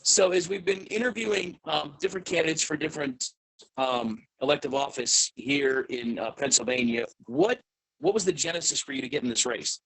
So as we've been interviewing different candidates for different elective office here in Pennsylvania, what was the genesis for you to get in this race?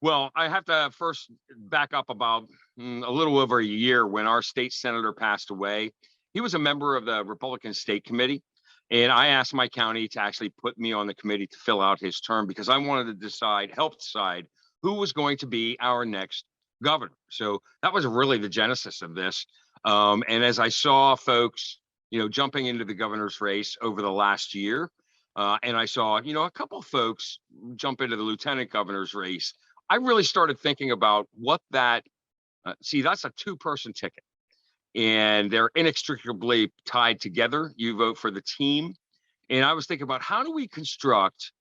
Well, I have to first back up about a little over a year when our state senator passed away. He was a member of the Republican State Committee, and I asked my county to actually put me on the committee to fill out his term because I wanted to help decide who was going to be our next governor. So that was really the genesis of this. And as I saw folks, jumping into the governor's race over the last year, and I saw, a couple folks jump into the lieutenant governor's race, I really started thinking about what that's a 2-person ticket and they're inextricably tied together. You vote for the team. And I was thinking about how do we construct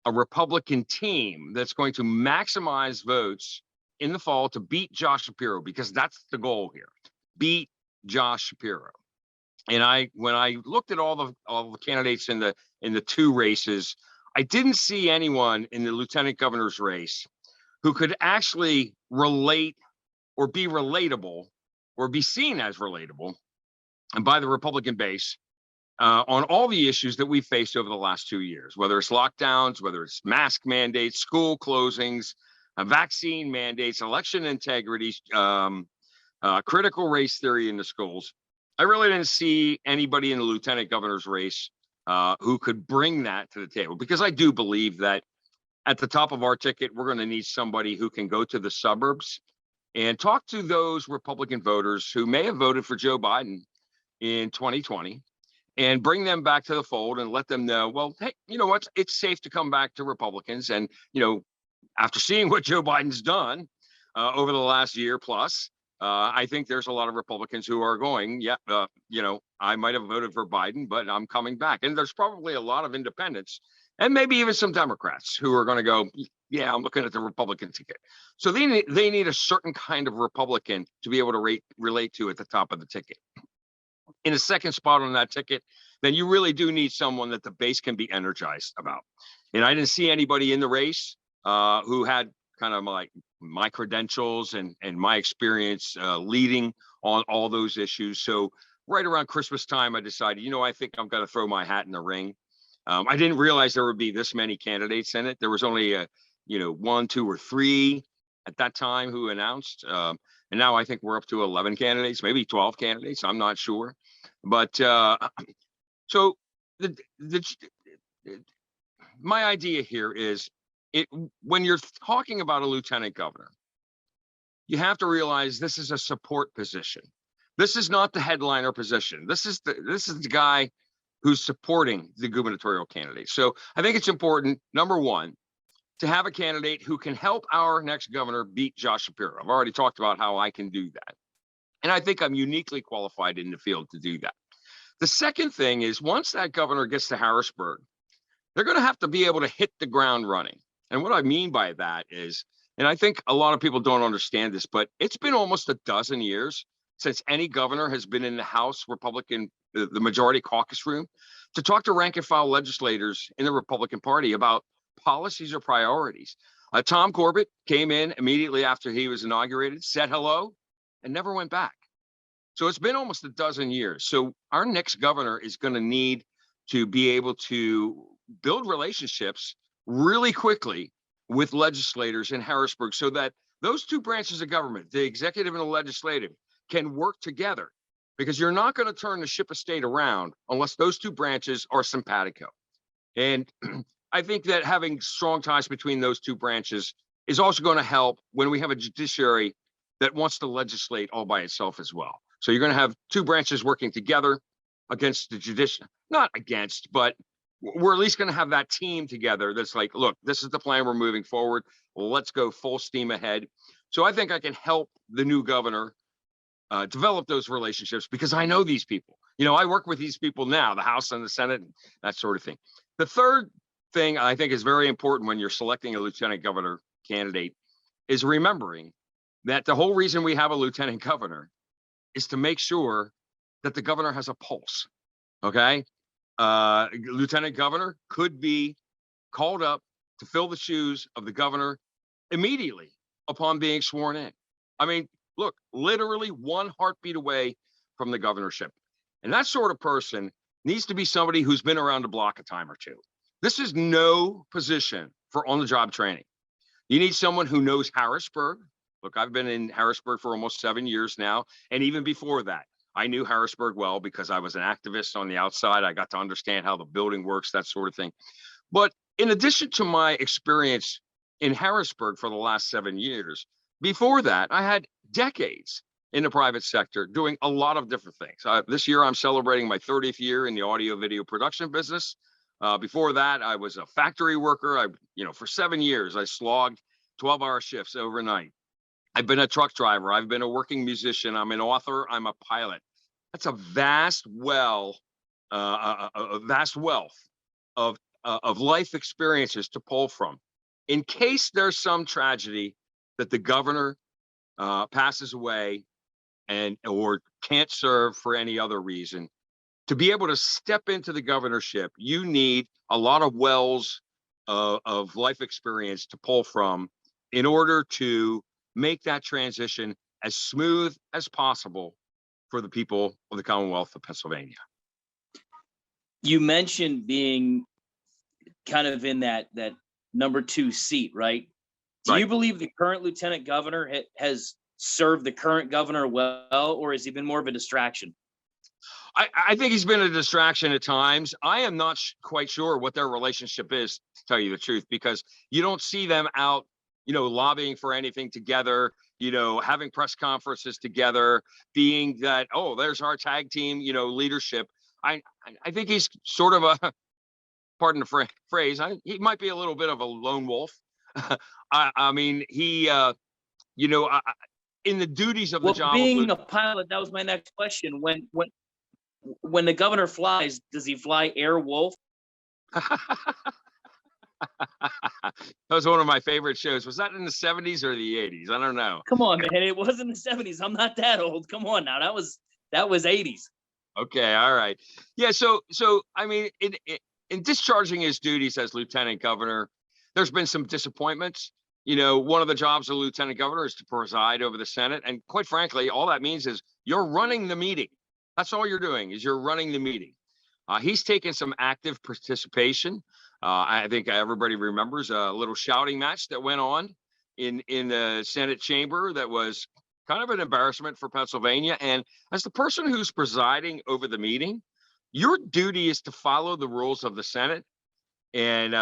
a Republican team that's going to maximize votes in the fall to beat Josh Shapiro, because that's the goal here, beat Josh Shapiro. And when I looked at all the candidates in the 2 races, I didn't see anyone in the lieutenant governor's race who could actually relate or be relatable or be seen as relatable and by the Republican base on all the issues that we've faced over the last 2 years, whether it's lockdowns, whether it's mask mandates, school closings, vaccine mandates, election integrity, critical race theory in the schools. I really didn't see anybody in the lieutenant governor's race who could bring that to the table, because I do believe that at the top of our ticket, we're going to need somebody who can go to the suburbs and talk to those Republican voters who may have voted for Joe Biden in 2020 and bring them back to the fold and let them know, well, hey, you know what? It's safe to come back to Republicans. And, after seeing what Joe Biden's done over the last year plus, I think there's a lot of Republicans who are going, I might have voted for Biden, but I'm coming back. And there's probably a lot of independents and maybe even some Democrats who are going to go, yeah, I'm looking at the Republican ticket. So they need a certain kind of Republican to be able to relate to at the top of the ticket. In a second spot on that ticket, then you really do need someone that the base can be energized about. And I didn't see anybody in the race who had kind of like my credentials and my experience leading on all those issues. So right around Christmas time, I decided, I think I'm going to throw my hat in the ring. I didn't realize there would be this many candidates in it. There was only 1, 2, or 3 at that time who announced. And now I think we're up to 11 candidates, maybe 12 candidates. I'm not sure. But so my idea here is when you're talking about a lieutenant governor, you have to realize this is a support position. This is not the headliner position. This is the guy who's supporting the gubernatorial candidate. So I think it's important, number one, to have a candidate who can help our next governor beat Josh Shapiro. I've already talked about how I can do that. And I think I'm uniquely qualified in the field to do that. The second thing is, once that governor gets to Harrisburg, they're going to have to be able to hit the ground running. And what I mean by that is, and I think a lot of people don't understand this, but it's been almost a dozen years since any governor has been in the House Republican, the majority caucus room, to talk to rank and file legislators in the Republican Party about policies or priorities. Tom Corbett came in immediately after he was inaugurated, said hello, and never went back. So it's been almost a dozen years. So our next governor is going to need to be able to build relationships really quickly with legislators in Harrisburg so that those 2 branches of government, the executive and the legislative, can work together, because you're not going to turn the ship of state around unless those 2 branches are simpatico. And I think that having strong ties between those 2 branches is also going to help when we have a judiciary that wants to legislate all by itself as well. So you're going to have 2 branches working together against the judicial, not against, but we're at least going to have that team together that's like, look, this is the plan, we're moving forward, let's go full steam ahead. So I think I can help the new governor develop those relationships, because I know these people. I work with these people now, the House and the Senate, and that sort of thing. The third thing I think is very important when you're selecting a lieutenant governor candidate is remembering that the whole reason we have a lieutenant governor is to make sure that the governor has a pulse. Okay. Lieutenant governor could be called up to fill the shoes of the governor immediately upon being sworn in. I mean, look, literally one heartbeat away from the governorship. And that sort of person needs to be somebody who's been around the block a time or two. This is no position for on-the-job training. You need someone who knows Harrisburg. Look, I've been in Harrisburg for almost 7 years now. And even before that, I knew Harrisburg well because I was an activist on the outside. I got to understand how the building works, that sort of thing. But in addition to my experience in Harrisburg for the last 7 years, before that, I had decades in the private sector doing a lot of different things. This year, I'm celebrating my 30th year in the audio video production business. Before that, I was a factory worker. For 7 years, I slogged 12-hour shifts overnight. I've been a truck driver. I've been a working musician. I'm an author. I'm a pilot. That's a vast vast wealth of life experiences to pull from. In case there's some tragedy that the governor passes away or can't serve for any other reason, to be able to step into the governorship, you need a lot of wells of life experience to pull from in order to make that transition as smooth as possible for the people of the Commonwealth of Pennsylvania. You mentioned being kind of in that number 2 seat, right? Do you believe the current lieutenant governor has served the current governor well, or has he been more of a distraction? I think he's been a distraction at times. I am not quite sure what their relationship is, to tell you the truth, because you don't see them out, lobbying for anything together, having press conferences together, being that, oh, there's our tag team, leadership. I think he's sort of a, pardon the phrase, he might be a little bit of a lone wolf. I mean, he, in the duties of the job. Being a pilot, that was my next question. When the governor flies, does he fly Air Wolf? That was one of my favorite shows. Was that in the 70s or the 80s? I don't know. Come on, man. It was in the 70s. I'm not that old. Come on now. That was 80s. Okay. All right. Yeah. So I mean, in discharging his duties as lieutenant governor, there's been some disappointments. One of the jobs of lieutenant governor is to preside over the Senate. And quite frankly, all that means is you're running the meeting. That's all you're doing, is you're running the meeting. He's taken some active participation. I think everybody remembers a little shouting match that went on in the Senate chamber that was kind of an embarrassment for Pennsylvania. And as the person who's presiding over the meeting, your duty is to follow the rules of the Senate. And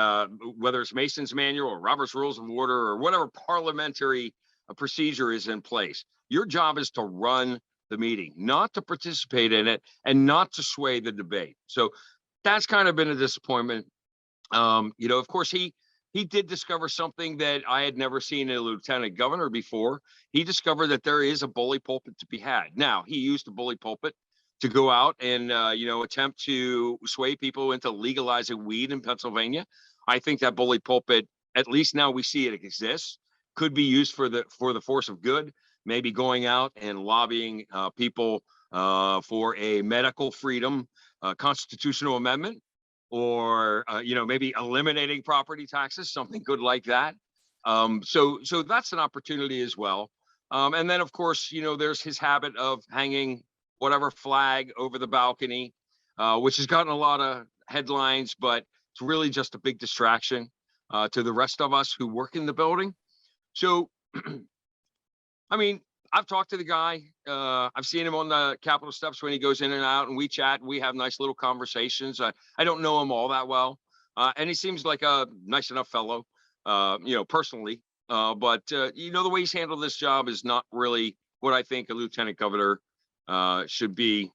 whether it's Mason's Manual or Robert's Rules of Order or whatever parliamentary procedure is in place, your job is to run the meeting, not to participate in it and not to sway the debate. So that's kind of been a disappointment. Of course, he did discover something that I had never seen in a lieutenant governor before. He discovered that there is a bully pulpit to be had. Now, he used the bully pulpit to go out and, attempt to sway people into legalizing weed in Pennsylvania. I think that bully pulpit, at least now we see it exists, could be used for the force of good, maybe going out and lobbying people for a medical freedom constitutional amendment, or, maybe eliminating property taxes, something good like that. So that's an opportunity as well. And then, of course, there's his habit of hanging whatever flag over the balcony, which has gotten a lot of headlines, but it's really just a big distraction to the rest of us who work in the building. So, I mean, I've talked to the guy. I've seen him on the Capitol steps when he goes in and out, and we chat. We have nice little conversations. I don't know him all that well, and he seems like a nice enough fellow, personally. But the way he's handled this job is not really what I think a lieutenant governor should be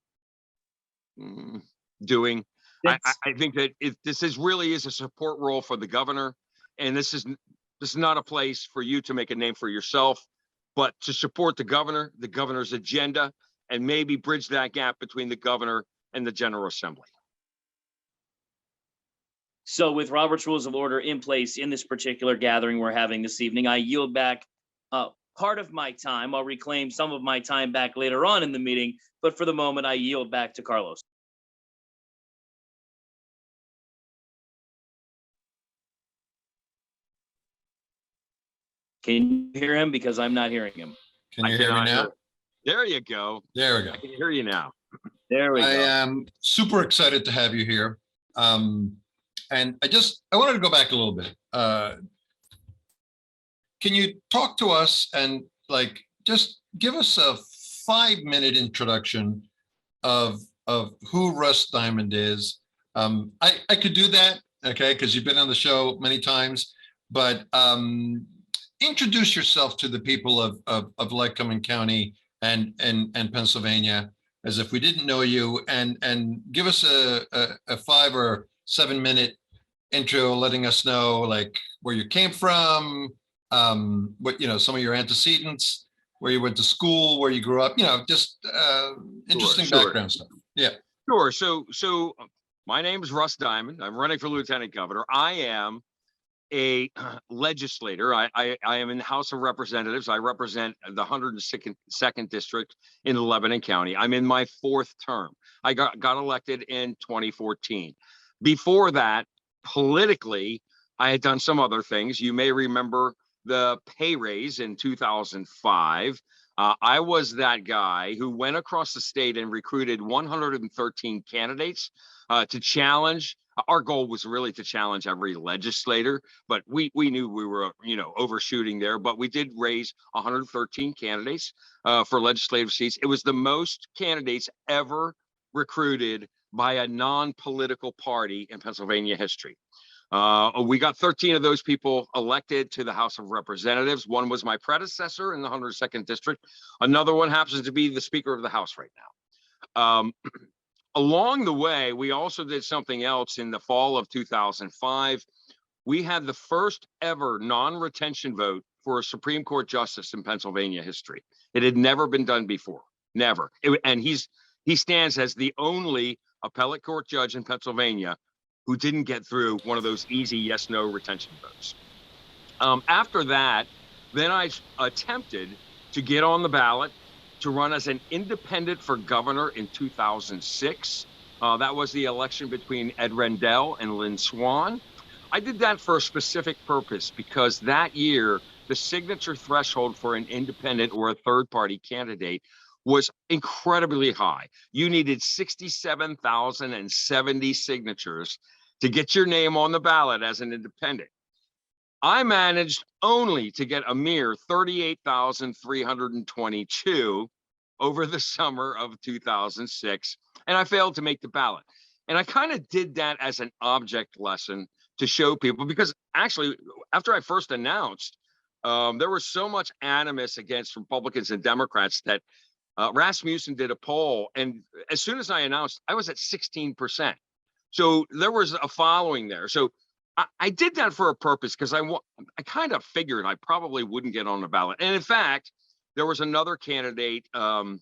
doing. I think that this really is a support role for the governor, and this is not a place for you to make a name for yourself, but to support the governor's agenda, and maybe bridge that gap between the governor and the General Assembly. So with Robert's Rules of Order in place in this particular gathering we're having this evening, I yield back part of my time. I'll reclaim some of my time back later on in the meeting, but for the moment, I yield back to Carlos. Can you hear him? Because I'm not hearing him. Can you hear me now? There you go. There we go. I can hear you now. There we I go. am super excited to have you here. And I wanted to go back a little bit. Can you talk to us and like just give us a 5-minute introduction of who Russ Diamond is? I could do that, okay, because you've been on the show many times, but introduce yourself to the people of Lycoming County and Pennsylvania as if we didn't know you, and give us a 5 or 7 minute intro, letting us know like where you came from, what, you know, some of your antecedents, where you went to school, where you grew up, you know, just interesting background stuff. Yeah. Sure. So my name is Russ Diamond. I'm running for lieutenant governor. I am a legislator. I am in the House of Representatives. I represent the 102nd district in Lebanon County. I'm in my 4th term. I got elected in 2014. Before that, politically, I had done some other things. You may remember the pay raise in 2005. I was that guy who went across the state and recruited 113 candidates to challenge. Our goal was really to challenge every legislator, but we knew we were, you know, overshooting there. But we did raise 113 candidates for legislative seats. It was the most candidates ever recruited by a non-political party in Pennsylvania history. We got 13 of those people elected to the House of Representatives. One was my predecessor in the 102nd district. Another one happens to be the Speaker of the House right now. Along the way, we also did something else in the fall of 2005. We had the first ever non-retention vote for a Supreme Court justice in Pennsylvania history. It had never been done before, never. And he stands as the only appellate court judge in Pennsylvania who didn't get through one of those easy yes/no retention votes. After that, then I attempted to get on the ballot to run as an independent for governor in 2006. That was the election between Ed Rendell and Lynn Swan. I did that for a specific purpose because that year, the signature threshold for an independent or a third-party candidate was incredibly high. You needed 67,070 signatures to get your name on the ballot as an independent. I managed only to get a mere 38,322 over the summer of 2006, and I failed to make the ballot. And I kind of did that as an object lesson to show people, because actually, after I first announced, there was so much animus against Republicans and Democrats that Rasmussen did a poll, and as soon as I announced, I was at 16%. So there was a following there. So I did that for a purpose because I kind of figured I probably wouldn't get on the ballot. And in fact, there was another candidate, Carl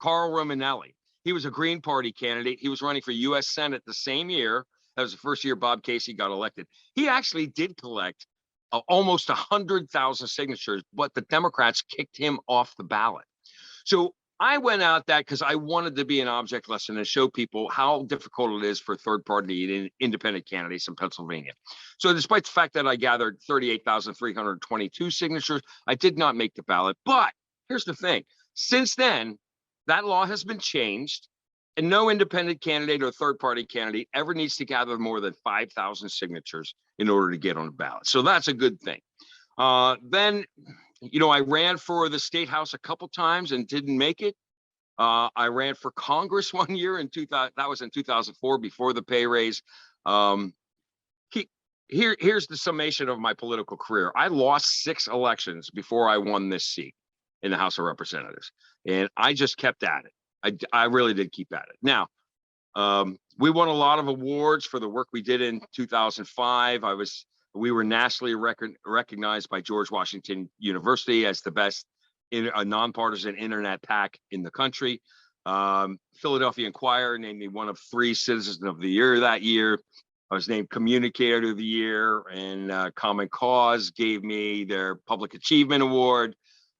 Romanelli. He was a Green Party candidate. He was running for U.S. Senate the same year. That was the first year Bob Casey got elected. He actually did collect almost 100,000 signatures, but the Democrats kicked him off the ballot. So I went out that because I wanted to be an object lesson and show people how difficult it is for third-party and independent candidates in Pennsylvania. So despite the fact that I gathered 38,322 signatures, I did not make the ballot. But here's the thing. Since then, that law has been changed, and no independent candidate or third-party candidate ever needs to gather more than 5,000 signatures in order to get on the ballot. So that's a good thing. Then, you know, I ran for the state house a couple times and didn't make it. I ran for Congress one year in 2000. That was in 2004, before the pay raise. Here's the summation of my political career. I lost 6 elections before I won this seat in the House of Representatives, and I just kept at it. I really did keep at it. Now, we won a lot of awards for the work we did in 2005. We were nationally recognized by George Washington University as the best a nonpartisan internet PAC in the country. Philadelphia Inquirer named me one of 3 Citizens of the Year that year. I was named Communicator of the Year, and Common Cause gave me their Public Achievement Award.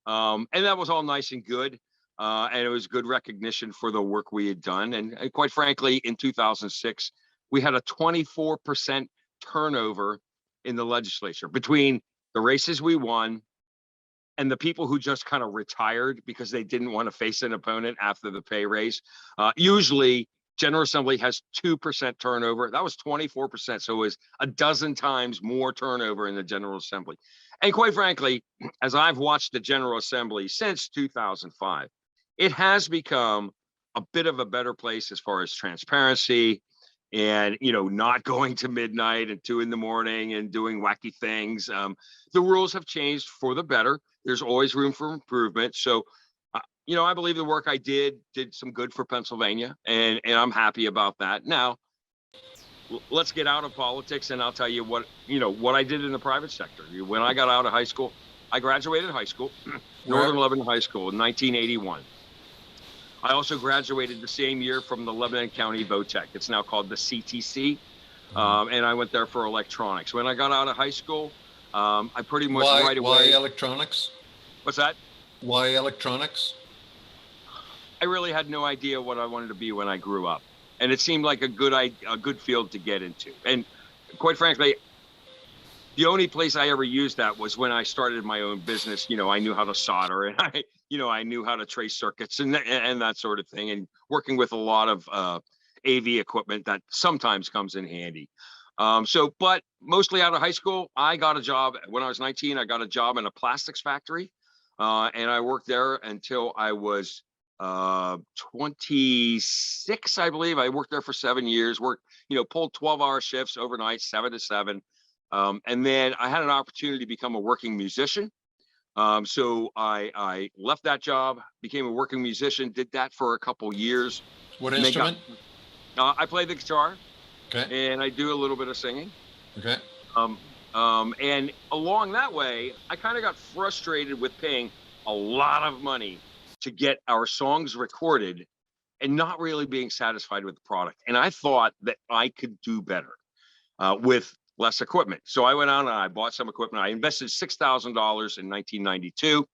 And that was all nice and good. And it was good recognition for the work we had done. And quite frankly, in 2006, we had a 24% turnover in the legislature between the races we won and the people who just kind of retired because they didn't want to face an opponent after the pay raise. Usually General Assembly has 2% turnover. That was 24%. So it was a dozen times more turnover in the General Assembly. And quite frankly, as I've watched the General Assembly since 2005, it has become a bit of a better place as far as transparency and, not going to midnight and 2 a.m. and doing wacky things. The rules have changed for the better. There's always room for improvement. So, I believe the work I did some good for Pennsylvania, and I'm happy about that. Now, let's get out of politics, and I'll tell you what I did in the private sector. When I got out of high school, I graduated high school, Northern Lebanon High School in 1981. I also graduated the same year from the Lebanon County VOTEC. It's now called the CTC, and I went there for electronics. When I got out of high school, I pretty much right away. Why electronics? What's that? Why electronics? I really had no idea what I wanted to be when I grew up, and it seemed like a good field to get into. And quite frankly, the only place I ever used that was when I started my own business. I knew how to solder, and I knew how to trace circuits and that sort of thing, and working with a lot of AV equipment that sometimes comes in handy. But mostly out of high school, I got a job when I was 19. I got a job in a plastics factory, and I worked there until I was 26, I believe. I worked there for 7 years, pulled 12-hour shifts overnight, 7 to 7. And then I had an opportunity to become a working musician. So I left that job, became a working musician, did that for a couple years. What instrument? I play the guitar. Okay. And I do a little bit of singing. Okay. And along that way, I kind of got frustrated with paying a lot of money to get our songs recorded and not really being satisfied with the product. And I thought that I could do better with less equipment. So I went out and I bought some equipment. I invested $6,000 in 1992.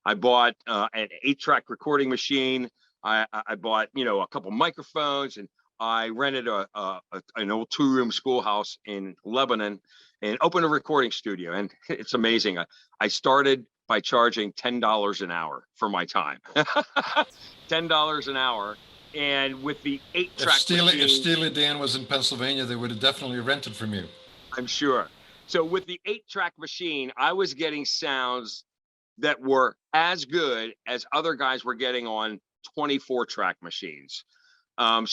I bought an 8-track recording machine. I bought, a couple microphones, and I rented an old 2-room schoolhouse in Lebanon and opened a recording studio. And it's amazing. I started by charging $10 an hour for my time. $10 an hour. And with the 8-track if Steely Dan was in Pennsylvania, they would have definitely rented from you. I'm sure. So with the 8-track machine, I was getting sounds that were as good as other guys were getting on 24-track machines. And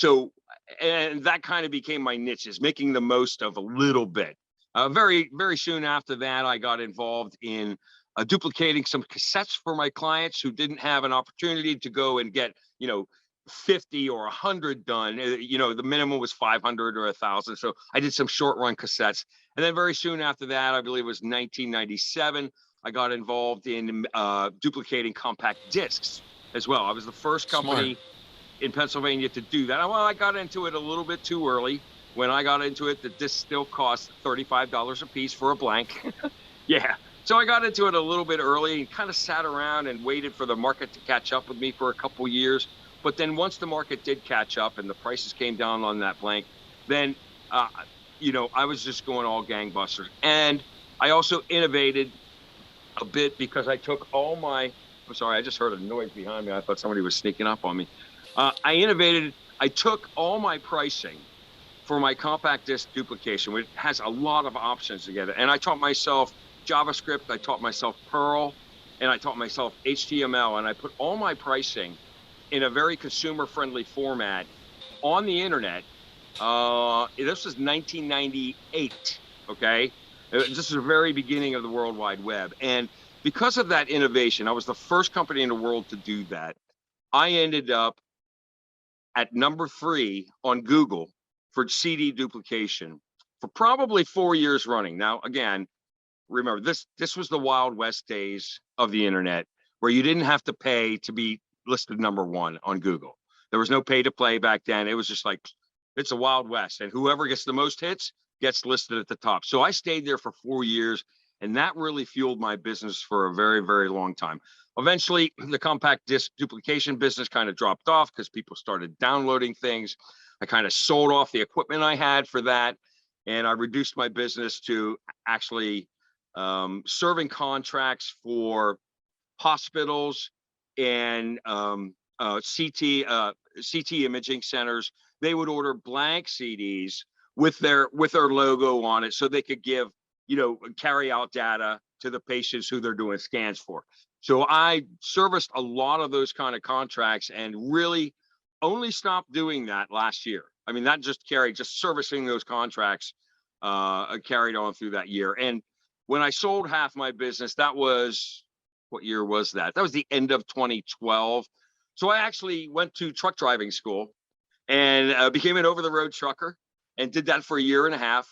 that kind of became my niche, is making the most of a little bit. Very, very soon after that, I got involved in duplicating some cassettes for my clients who didn't have an opportunity to go and get, 50 or 100 done. The minimum was 500 or 1,000. So I did some short run cassettes. And then very soon after that, I believe it was 1997, I got involved in duplicating compact discs as well. I was the first company in Pennsylvania to do that. Well, I got into it a little bit too early. When I got into it, the disc still cost $35 a piece for a blank. Yeah. So I got into it a little bit early and kind of sat around and waited for the market to catch up with me for a couple years. But then once the market did catch up and the prices came down on that blank, then, I was just going all gangbusters. And I also innovated a bit because I took all my, I'm sorry, I just heard a noise behind me. I thought somebody was sneaking up on me. I took all my pricing for my compact disc duplication, which has a lot of options together. And I taught myself JavaScript, I taught myself Perl, and I taught myself HTML. And I put all my pricing in a very consumer-friendly format on the internet. This was 1998, okay? This is the very beginning of the World Wide Web. And because of that innovation, I was the first company in the world to do that. I ended up at number 3 on Google for CD duplication for probably 4 years running. Now, again, remember, this was the Wild West days of the internet, where you didn't have to pay to be listed number 1 on Google. There was no pay to play back then. It was just like, it's a Wild West, and whoever gets the most hits gets listed at the top. So I stayed there for 4 years, and that really fueled my business for a very, very long time. Eventually, the compact disc duplication business kind of dropped off because people started downloading things. I kind of sold off the equipment I had for that, and I reduced my business to actually serving contracts for hospitals and CT imaging centers. They would order blank CDs with their logo on it, so they could give, carry out data to the patients who they're doing scans for. So I serviced a lot of those kind of contracts, and really only stopped doing that last year. I mean, that just servicing those contracts carried on through that year. And when I sold half my business, that was, what year was that? That was the end of 2012. So I actually went to truck driving school and became an over-the-road trucker, and did that for a year and a half,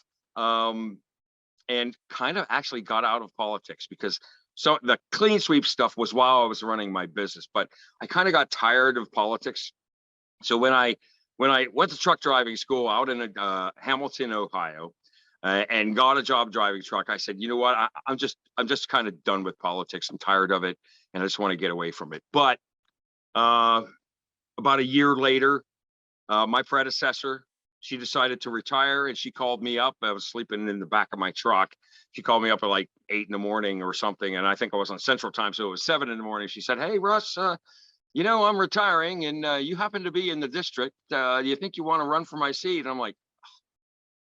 and kind of actually got out of politics, because so the clean sweep stuff was while I was running my business, but I kind of got tired of politics. So when I went to truck driving school out in Hamilton, Ohio, and got a job driving truck, I said, you know what, I'm just kind of done with politics. I'm tired of it, and I just want to get away from it. But about a year later, my predecessor, she decided to retire, and she called me up. I was sleeping in the back of my truck. She called me up at like 8 a.m. or something, and I think I was on Central Time, so it was 7 a.m. She said, "Hey, Russ, I'm retiring, and you happen to be in the district. Do you think you want to run for my seat?" And I'm like,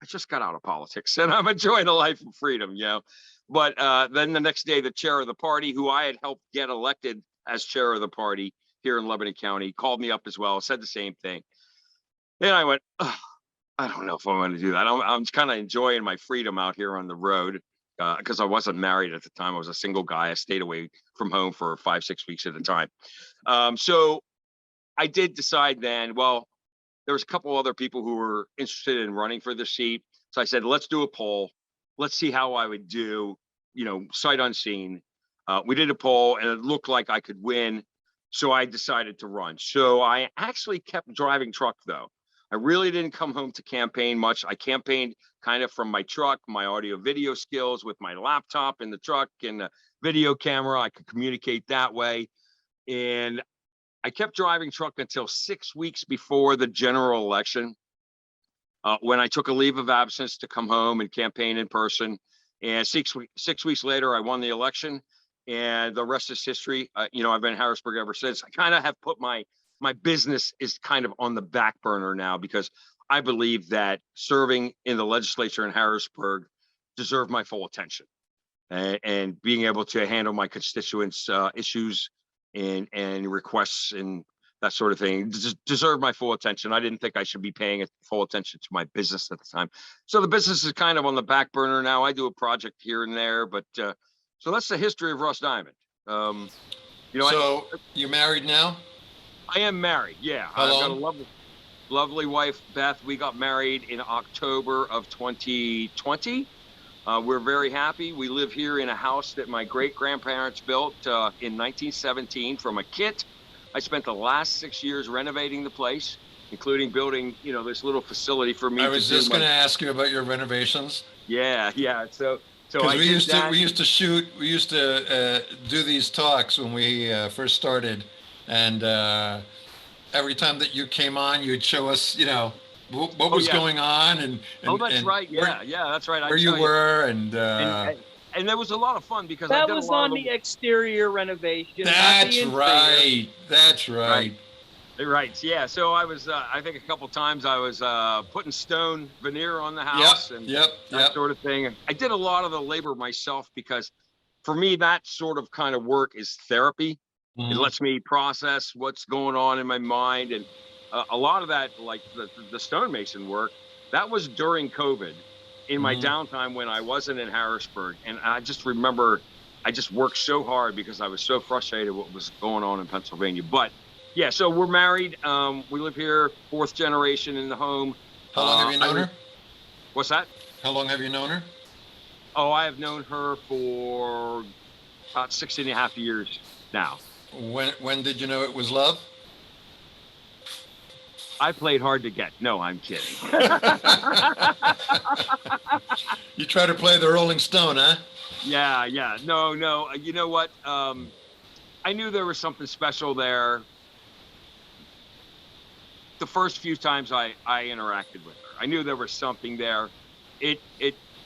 I just got out of politics, and I'm enjoying a life of freedom, But then the next day, the chair of the party, who I had helped get elected as chair of the party here in Lycoming County, called me up as well, said the same thing. And I went, I don't know if I'm going to do that. I'm kind of enjoying my freedom out here on the road, because I wasn't married at the time. I was a single guy. I stayed away from home for 5-6 weeks at a time. So I did decide then, well, there was a couple other people who were interested in running for the seat. So I said, let's do a poll. Let's see how I would do, sight unseen. We did a poll, and it looked like I could win. So I decided to run. So I actually kept driving truck, though. I really didn't come home to campaign much. I campaigned kind of from my truck, my audio video skills with my laptop in the truck and the video camera. I could communicate that way. And I kept driving truck until 6 weeks before the general election, when I took a leave of absence to come home and campaign in person. And 6 weeks later, I won the election, and the rest is history. I've been in Harrisburg ever since. I kind of have put my business is kind of on the back burner now, because I believe that serving in the legislature in Harrisburg deserved my full attention, and being able to handle my constituents' issues and requests and that sort of thing deserved my full attention. I didn't think I should be paying full attention to my business at the time. So the business is kind of on the back burner now. I do a project here and there, but so that's the history of Russ Diamond. So you married now? I am married. Yeah. How long? I've got a lovely wife, Beth. We got married in October of 2020. We're very happy. We live here in a house that my great-grandparents built in 1917 from a kit. I spent the last 6 years renovating the place, including building, this little facility for me. I was just going to ask you about your renovations. Yeah. So we used to do these talks when we first started, and every time that you came on, you'd show us, what was going on, and that's right. Yeah, that's right. Where you were, and there was a lot of fun, because that was on the exterior renovation. That's right. That's right. Right. Yeah. So I was, I think a couple times I was putting stone veneer on the house and that sort of thing. I did a lot of the labor myself, because for me, that sort of kind of work is therapy. It lets me process what's going on in my mind. And a lot of that, like the stonemason work, that was during COVID, in my downtime when I wasn't in Harrisburg. And I just remember I just worked so hard because I was so frustrated with what was going on in Pennsylvania. But yeah, so we're married. We live here, 4th generation in the home. How long have you known her? What's that? How long have you known her? Oh, I have known her for about 6.5 years now. When did you know it was love? I played hard to get. No, I'm kidding. You try to play the Rolling Stone, huh? Yeah. No. You know what? I knew there was something special there. The first few times I interacted with her, I knew there was something there. It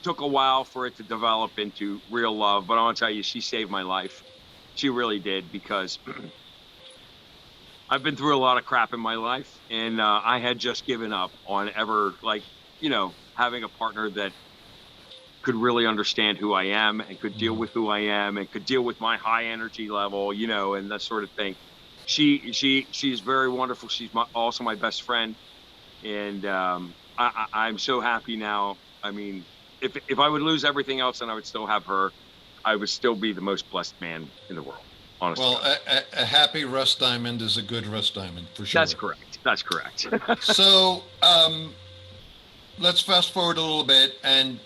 took a while for it to develop into real love, but I want to tell you, she saved my life. She really did, because I've been through a lot of crap in my life, and I had just given up on ever, like, having a partner that could really understand who I am and could deal with who I am and could deal with my high energy level, and that sort of thing. She's very wonderful. She's also my best friend. And I'm so happy now. I mean, if I would lose everything else and I would still have her, I would still be the most blessed man in the world, honestly. Well, a happy Russ Diamond is a good Russ Diamond, for sure. That's correct. That's correct. So let's fast forward a little bit, and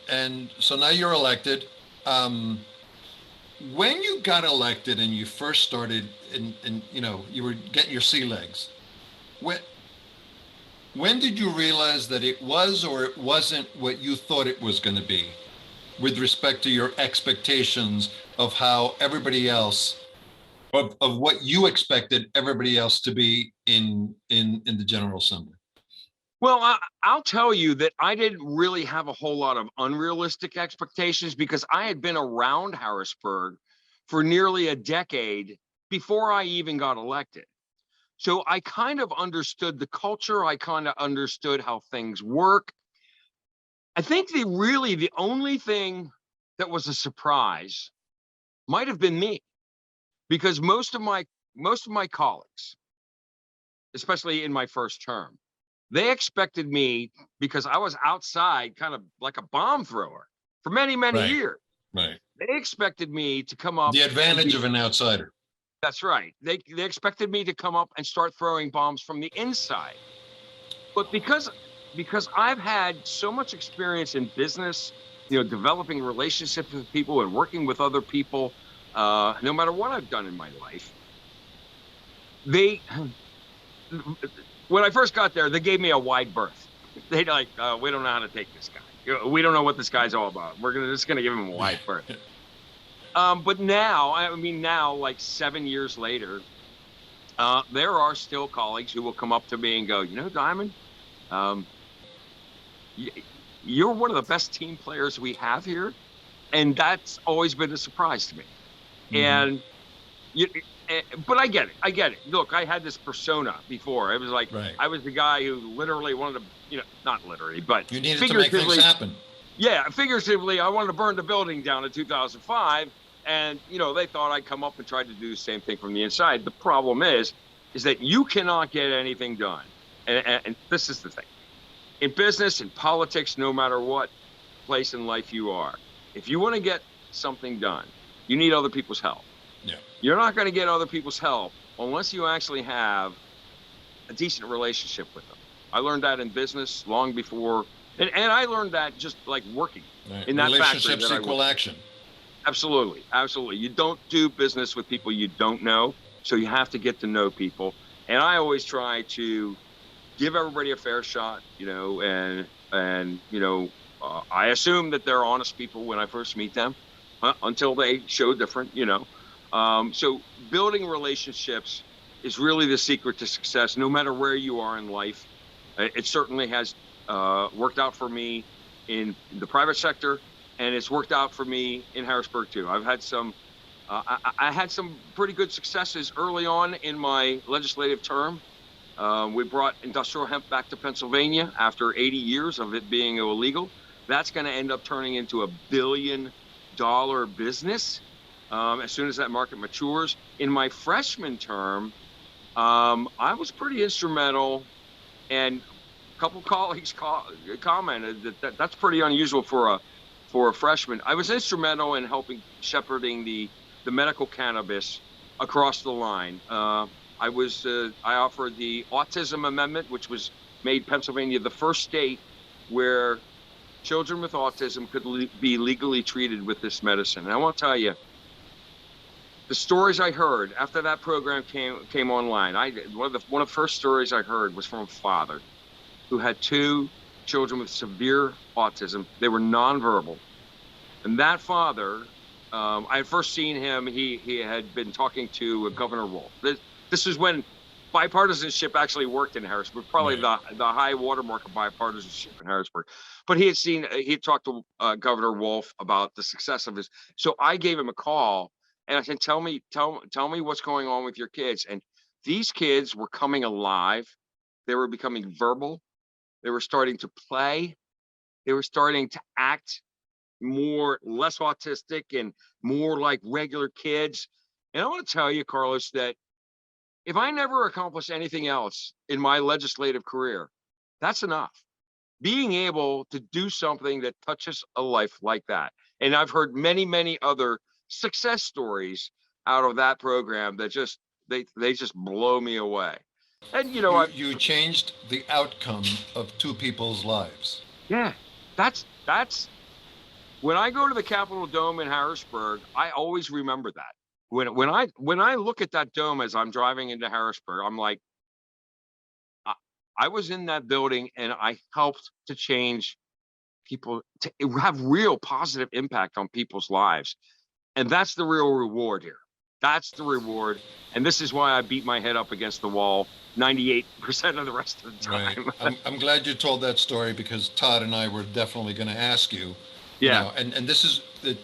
so now you're elected. When you got elected and you first started, and you were getting your sea legs, when did you realize that it was or it wasn't what you thought it was going to be, with respect to your expectations of how everybody else, of what you expected everybody else to be in the General Assembly? Well, I'll tell you that I didn't really have a whole lot of unrealistic expectations, because I had been around Harrisburg for nearly a decade before I even got elected. So I kind of understood the culture. I kind of understood how things work. I think the only thing that was a surprise might have been me, because most of my colleagues, especially in my first term, they expected me, because I was outside kind of like a bomb thrower for many, many years. Right. They expected me to come up. The advantage of an outsider. That's right. They expected me to come up and start throwing bombs from the inside. But because I've had so much experience in business, developing relationships with people and working with other people, no matter what I've done in my life, when I first got there, they gave me a wide berth. They like, we don't know how to take this guy. We don't know what this guy's all about. We're just gonna give him a wide berth. But now, like 7 years later, there are still colleagues who will come up to me and go, Diamond, you're one of the best team players we have here. And that's always been a surprise to me. Mm-hmm. But I get it. Look, I had this persona before. It was like, I was the guy who literally wanted to, not literally, but you needed to make things happen. Yeah, figuratively, I wanted to burn the building down in 2005. And, they thought I'd come up and try to do the same thing from the inside. The problem is that you cannot get anything done. And this is the thing. In business, in politics, no matter what place in life you are, if you want to get something done, you need other people's help. Yeah. You're not going to get other people's help unless you actually have a decent relationship with them. I learned that in business long before, and I learned that just like working in that factory. Relationships equal action. Absolutely. You don't do business with people you don't know, so you have to get to know people. And I always try to give everybody a fair shot, and I assume that they're honest people when I first meet them, until they show different, So building relationships is really the secret to success, no matter where you are in life. It certainly has worked out for me in the private sector, and it's worked out for me in Harrisburg too. I've had I had some pretty good successes early on in my legislative term. We brought industrial hemp back to Pennsylvania after 80 years of it being illegal. That's going to end up turning into $1 billion business as soon as that market matures. In my freshman term, I was pretty instrumental, and a couple colleagues commented that that's pretty unusual for a freshman. I was instrumental in helping shepherding the medical cannabis across the line. I offered the autism amendment, which was made Pennsylvania the first state where children with autism could be legally treated with this medicine. And I want to tell you, the stories I heard after that program came online, one of the first stories I heard was from a father who had 2 children with severe autism. They were nonverbal. And that father, I had first seen him, he had been talking to Governor Wolf. This is when bipartisanship actually worked in Harrisburg, probably the high watermark of bipartisanship in Harrisburg. But he had talked to Governor Wolf about the success of his. So I gave him a call And I said, tell me what's going on with your kids. And these kids were coming alive. They were becoming verbal. They were starting to play. They were starting to act less autistic and more like regular kids. And I want to tell you, Carlos, that if I never accomplish anything else in my legislative career, that's enough. Being able to do something that touches a life like that. And I've heard many, many other success stories out of that program that just they just blow me away. And You changed the outcome of two people's lives. yeah, that's when I go to the Capitol Dome in Harrisburg, I always remember that. When I look at that dome as I'm driving into Harrisburg, I'm like, I was in that building and I helped to change people, to have real positive impact on people's lives. And that's the real reward here. That's the reward. And this is why I beat my head up against the wall 98% of the rest of the time. Right. I'm glad you told that story, because Todd and I were definitely going to ask you. Yeah. And this is that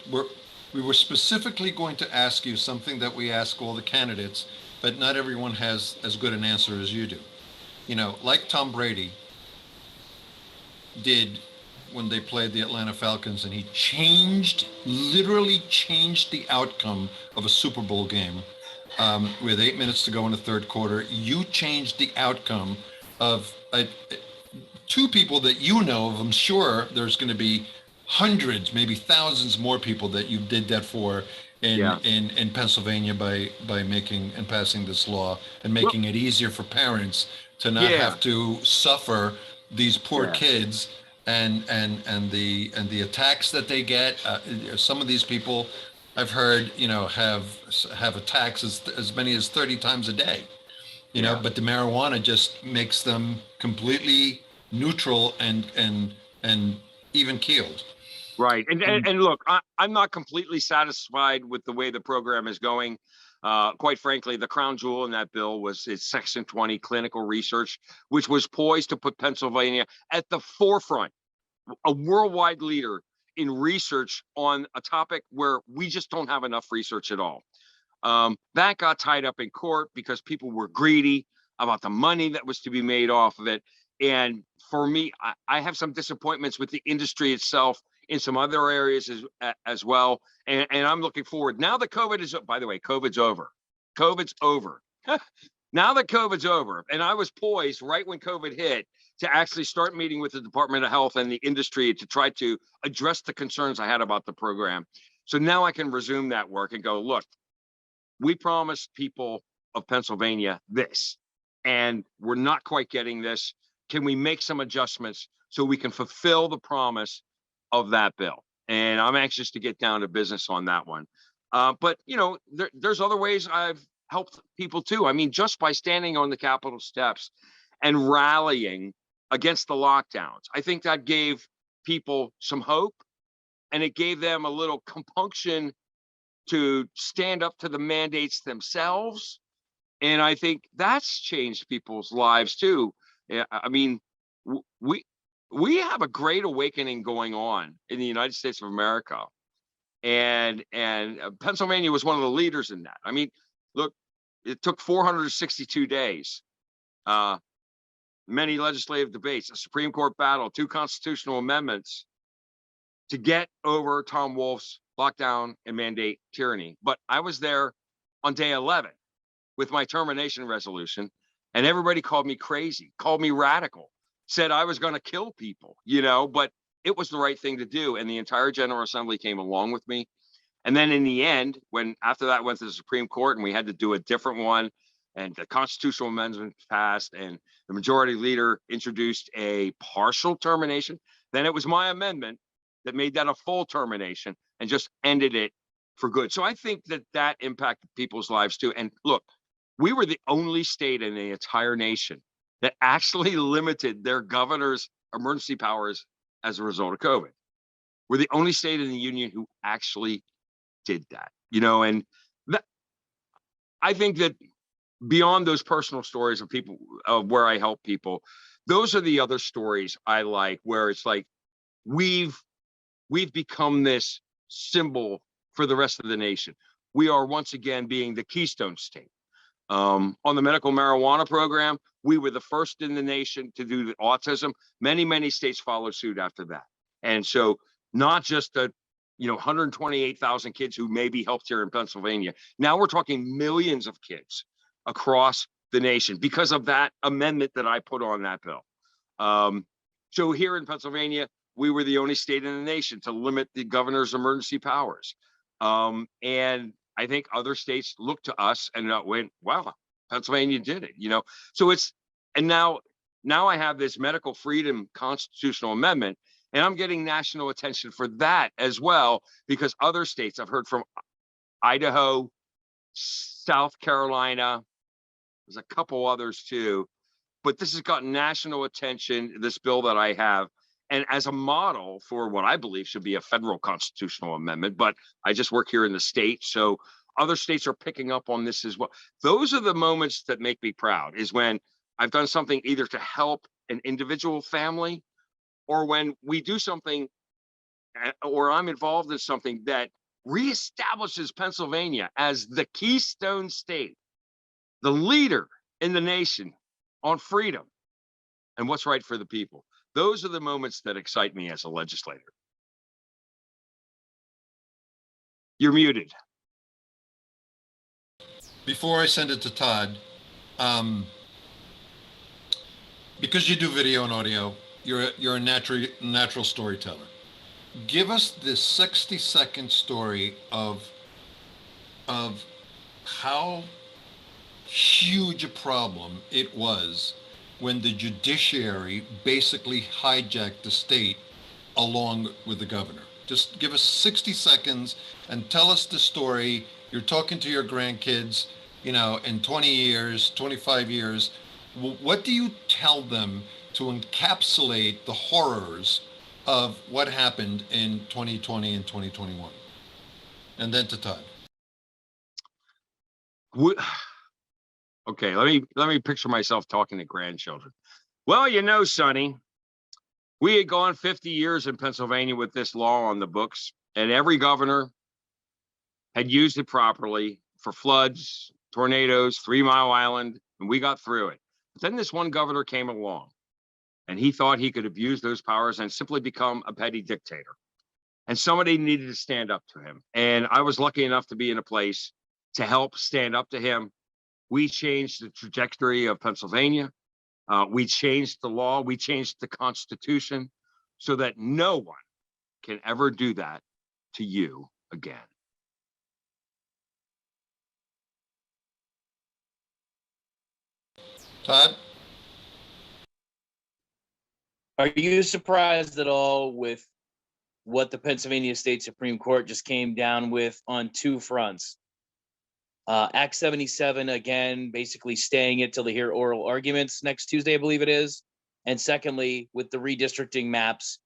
we were specifically going to ask you something that we ask all the candidates, but not everyone has as good an answer as you do. Like Tom Brady did when they played the Atlanta Falcons, and he literally changed the outcome of a Super Bowl game with 8 minutes to go in the third quarter. You changed the outcome of two people that you know of. I'm sure there's going to be hundreds, maybe thousands more people that you did that for in Pennsylvania by making and passing this law and making it easier for parents to not have to suffer these poor kids and the attacks that they get. Some of these people I've heard, have attacks as many as 30 times a day, but the marijuana just makes them completely neutral and even keeled. Right. And look, I'm not completely satisfied with the way the program is going. Quite frankly, the crown jewel in that bill was its Section 20 clinical research, which was poised to put Pennsylvania at the forefront, a worldwide leader in research on a topic where we just don't have enough research at all. That got tied up in court because people were greedy about the money that was to be made off of it. And for me, I have some disappointments with the industry itself in some other areas as well. And I'm looking forward. Now that COVID is, by the way, COVID's over. COVID's over. Now that COVID's over, and I was poised right when COVID hit to actually start meeting with the Department of Health and the industry to try to address the concerns I had about the program. So now I can resume that work and go, look, we promised people of Pennsylvania this, and we're not quite getting this. Can we make some adjustments so we can fulfill the promise of that bill? And I'm anxious to get down to business on that one. But there's other ways I've helped people too. I mean, just by standing on the Capitol steps and rallying against the lockdowns, I think that gave people some hope, and it gave them a little compunction to stand up to the mandates themselves. And I think that's changed people's lives too. I mean, we have a great awakening going on in the United States of America. And Pennsylvania was one of the leaders in that. I mean, look, it took 462 days, many legislative debates, a Supreme Court battle, 2 constitutional amendments to get over Tom Wolf's lockdown and mandate tyranny. But I was there on day 11 with my termination resolution, and everybody called me crazy, called me radical, said I was going to kill people, but it was the right thing to do. And the entire General Assembly came along with me. And then in the end, when after that went to the Supreme Court and we had to do a different one, and the constitutional amendment passed and the majority leader introduced a partial termination, then it was my amendment that made that a full termination and just ended it for good. So I think that impacted people's lives too. And look, we were the only state in the entire nation that actually limited their governor's emergency powers as a result of COVID. We're the only state in the union who actually did that, and I think that beyond those personal stories of people, of where I help people, those are the other stories I like, where it's like we've become this symbol for the rest of the nation. we are once again being the Keystone State. On the medical marijuana program, we were the first in the nation to do the autism. Many states followed suit after that. And so not just the 128,000 kids who may be helped here in Pennsylvania. Now we're talking millions of kids across the nation because of that amendment that I put on that bill. So here in Pennsylvania, we were the only state in the nation to limit the governor's emergency powers. And I think other states looked to us and went, wow, Pennsylvania did it, So now I have this medical freedom constitutional amendment, and I'm getting national attention for that as well, because other states, I've heard from Idaho, South Carolina, there's a couple others too, but this has gotten national attention, this bill that I have, and as a model for what I believe should be a federal constitutional amendment, but I just work here in the state, so other states are picking up on this as well. Those are the moments that make me proud, is when I've done something either to help an individual family, or when we do something, or I'm involved in something that reestablishes Pennsylvania as the Keystone State, the leader in the nation on freedom and what's right for the people. Those are the moments that excite me as a legislator. You're muted. Before I send it to Todd, because you do video and audio, you're a natural storyteller. Give us this 60-second story of how huge a problem it was when the judiciary basically hijacked the state along with the governor. Just give us 60 seconds and tell us the story. You're talking to your grandkids, in 20 years, 25 years. What do you tell them to encapsulate the horrors of what happened in 2020 and 2021? And then to Todd. Okay, let me picture myself talking to grandchildren. Well, Sonny, we had gone 50 years in Pennsylvania with this law on the books, and every governor had used it properly for floods, tornadoes, 3 Mile Island, and we got through it. But then this one governor came along, and he thought he could abuse those powers and simply become a petty dictator. And somebody needed to stand up to him. And I was lucky enough to be in a place to help stand up to him. We changed the trajectory of Pennsylvania. We changed the law. We changed the Constitution so that no one can ever do that to you again. Todd? Are you surprised at all with what the Pennsylvania State Supreme Court just came down with on two fronts? Act 77, again, basically staying it till they hear oral arguments next Tuesday, I believe it is. And secondly, with the redistricting maps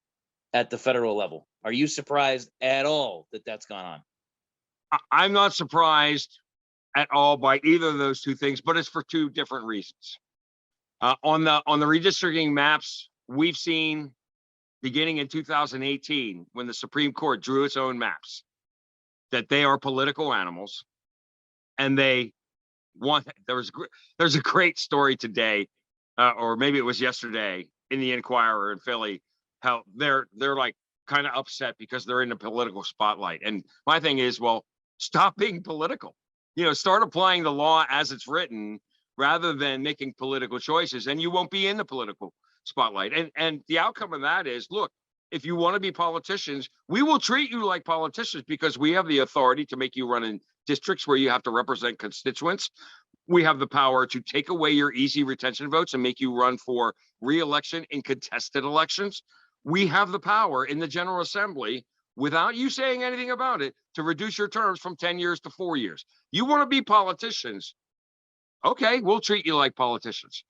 at the federal level. Are you surprised at all that that's gone on? I'm not surprised at all by either of those two things, but it's for two different reasons. On the redistricting maps, we've seen beginning in 2018, when the Supreme Court drew its own maps, that they are political animals. And there's a great story today, or maybe it was yesterday in the Inquirer in Philly, how they're like kind of upset because they're in the political spotlight. And my thing is, well, stop being political, start applying the law as it's written rather than making political choices, and you won't be in the political spotlight. And the outcome of that is, look, if you want to be politicians, we will treat you like politicians because we have the authority to make you run in districts where you have to represent constituents. We have the power to take away your easy retention votes and make you run for re-election in contested elections. We have the power in the General Assembly, without you saying anything about it, to reduce your terms from 10 years to 4 years. You want to be politicians? Okay, we'll treat you like politicians.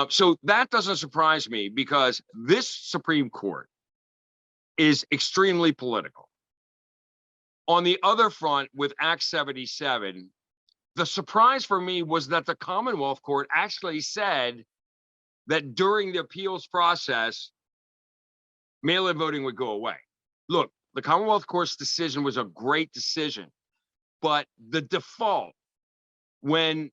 So that doesn't surprise me, because this Supreme Court is extremely political. On the other front, with Act 77, the surprise for me was that the Commonwealth Court actually said that during the appeals process, mail-in voting would go away. Look, the Commonwealth Court's decision was a great decision, But the default, when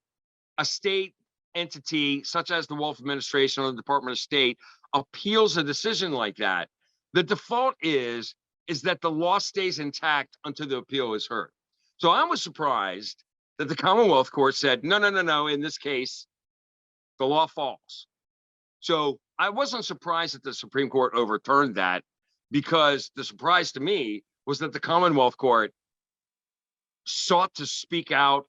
a state entity such as the Wolf Administration or the Department of State appeals a decision like that, the default is that the law stays intact until the appeal is heard. So I was surprised that the Commonwealth Court said, no, no, no, no, in this case, the law falls. So I wasn't surprised that the Supreme Court overturned that, because the surprise to me was that the Commonwealth Court sought to speak out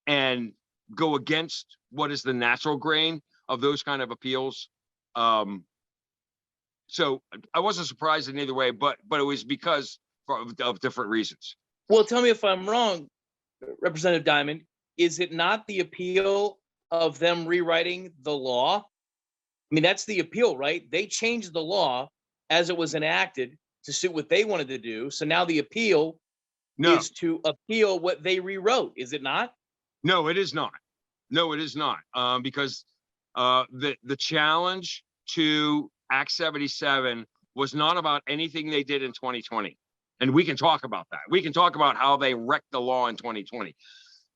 and go against what is the natural grain of those kind of appeals. So I wasn't surprised in either way, but it was because of different reasons. Well, tell me if I'm wrong, Representative Diamond. Is it not the appeal of them rewriting the law? I mean, that's the appeal, right? They changed the law as it was enacted to suit what they wanted to do. So now the appeal is to appeal what they rewrote, is it not? No, it is not. No, it is not. Because the challenge to Act 77 was not about anything they did in 2020. And we can talk about that. We can talk about how they wrecked the law in 2020.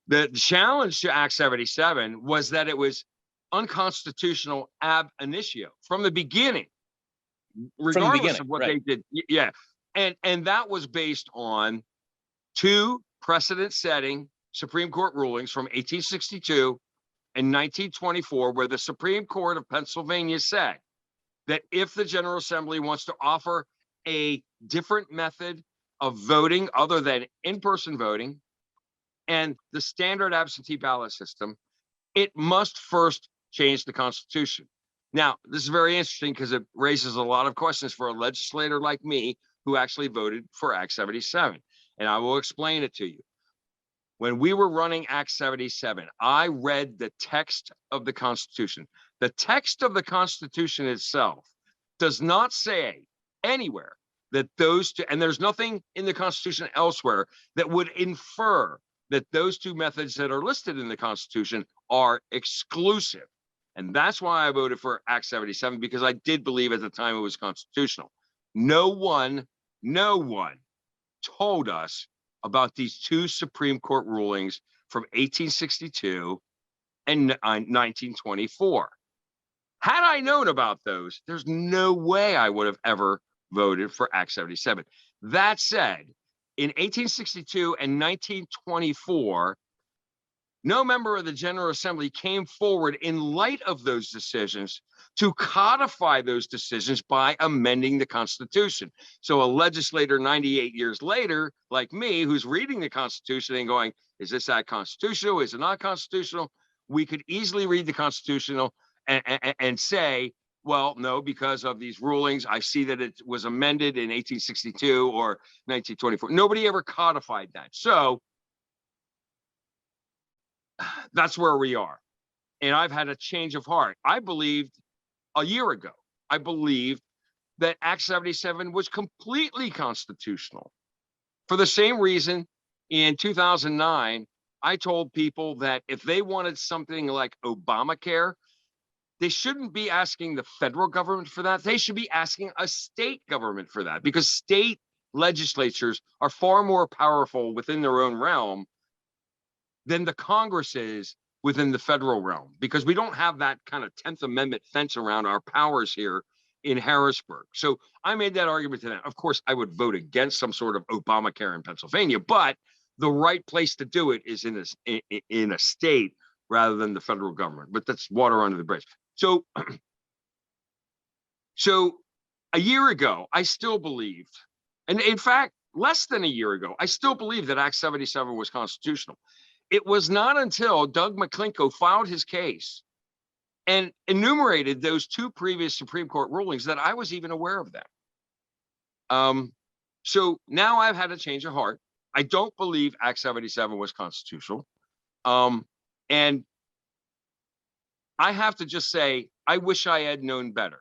The challenge to Act 77 was that it was unconstitutional ab initio from the beginning, regardless of what they did. Yeah. And that was based on two precedent-setting Supreme Court rulings from 1862 and 1924, where the Supreme Court of Pennsylvania said that if the General Assembly wants to offer a different method of voting other than in-person voting and the standard absentee ballot system, it must first change the Constitution. Now, this is very interesting because it raises a lot of questions for a legislator like me who actually voted for Act 77. And I will explain it to you. When we were running Act 77, I read the text of the Constitution. The text of the Constitution itself does not say anywhere that those two, and there's nothing in the Constitution elsewhere that would infer that those two methods that are listed in the Constitution are exclusive. And that's why I voted for Act 77, because I did believe at the time it was constitutional. No one told us about these two Supreme Court rulings from 1862 and 1924. Had I known about those, there's no way I would have ever voted for Act 77. That said, in 1862 and 1924, no member of the General Assembly came forward in light of those decisions to codify those decisions by amending the Constitution. So a legislator 98 years later, like me, who's reading the Constitution and going, is this act constitutional? Is it not constitutional? We could easily read the Constitutional and say, well, no, because of these rulings, I see that it was amended in 1862 or 1924. Nobody ever codified that. So that's where we are. And I've had a change of heart. I believed a year ago, I believed that Act 77 was completely constitutional. For the same reason, in 2009, I told people that if they wanted something like Obamacare, they shouldn't be asking the federal government for that. They should be asking a state government for that, because state legislatures are far more powerful within their own realm than the Congress is within the federal realm, because we don't have that kind of 10th Amendment fence around our powers here in Harrisburg. So I made that argument to them. Of course, I would vote against some sort of Obamacare in Pennsylvania, but the right place to do it is in a state rather than the federal government. But that's water under the bridge. So a year ago, I still believed, and in fact, less than a year ago, I still believed that Act 77 was constitutional. It was not until Doug McClinko filed his case and enumerated those two previous Supreme Court rulings that I was even aware of them. So now I've had a change of heart. I don't believe Act 77 was constitutional. And I have to just say, I wish I had known better.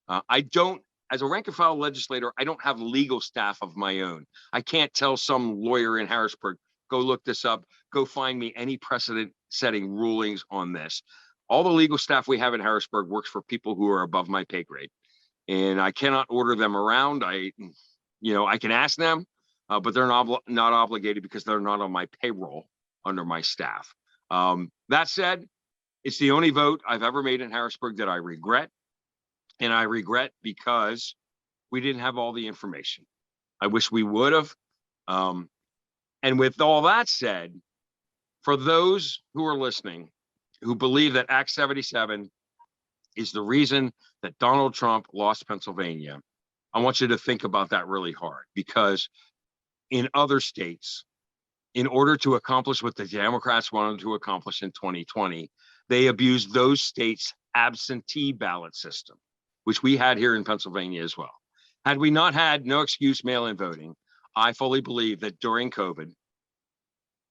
I don't, as a rank and file legislator, I don't have legal staff of my own. I can't tell some lawyer in Harrisburg, go look this up, go find me any precedent-setting rulings on this. All the legal staff we have in Harrisburg works for people who are above my pay grade, and I cannot order them around. I can ask them, but they're not obligated because they're not on my payroll under my staff. That said, it's the only vote I've ever made in Harrisburg that I regret. And I regret because we didn't have all the information. I wish we would have. And with all that said, for those who are listening, who believe that Act 77 is the reason that Donald Trump lost Pennsylvania, I want you to think about that really hard, because in other states, in order to accomplish what the Democrats wanted to accomplish in 2020, they abused those states' absentee ballot system, which we had here in Pennsylvania as well. Had we not had no excuse mail-in voting, I fully believe that during COVID,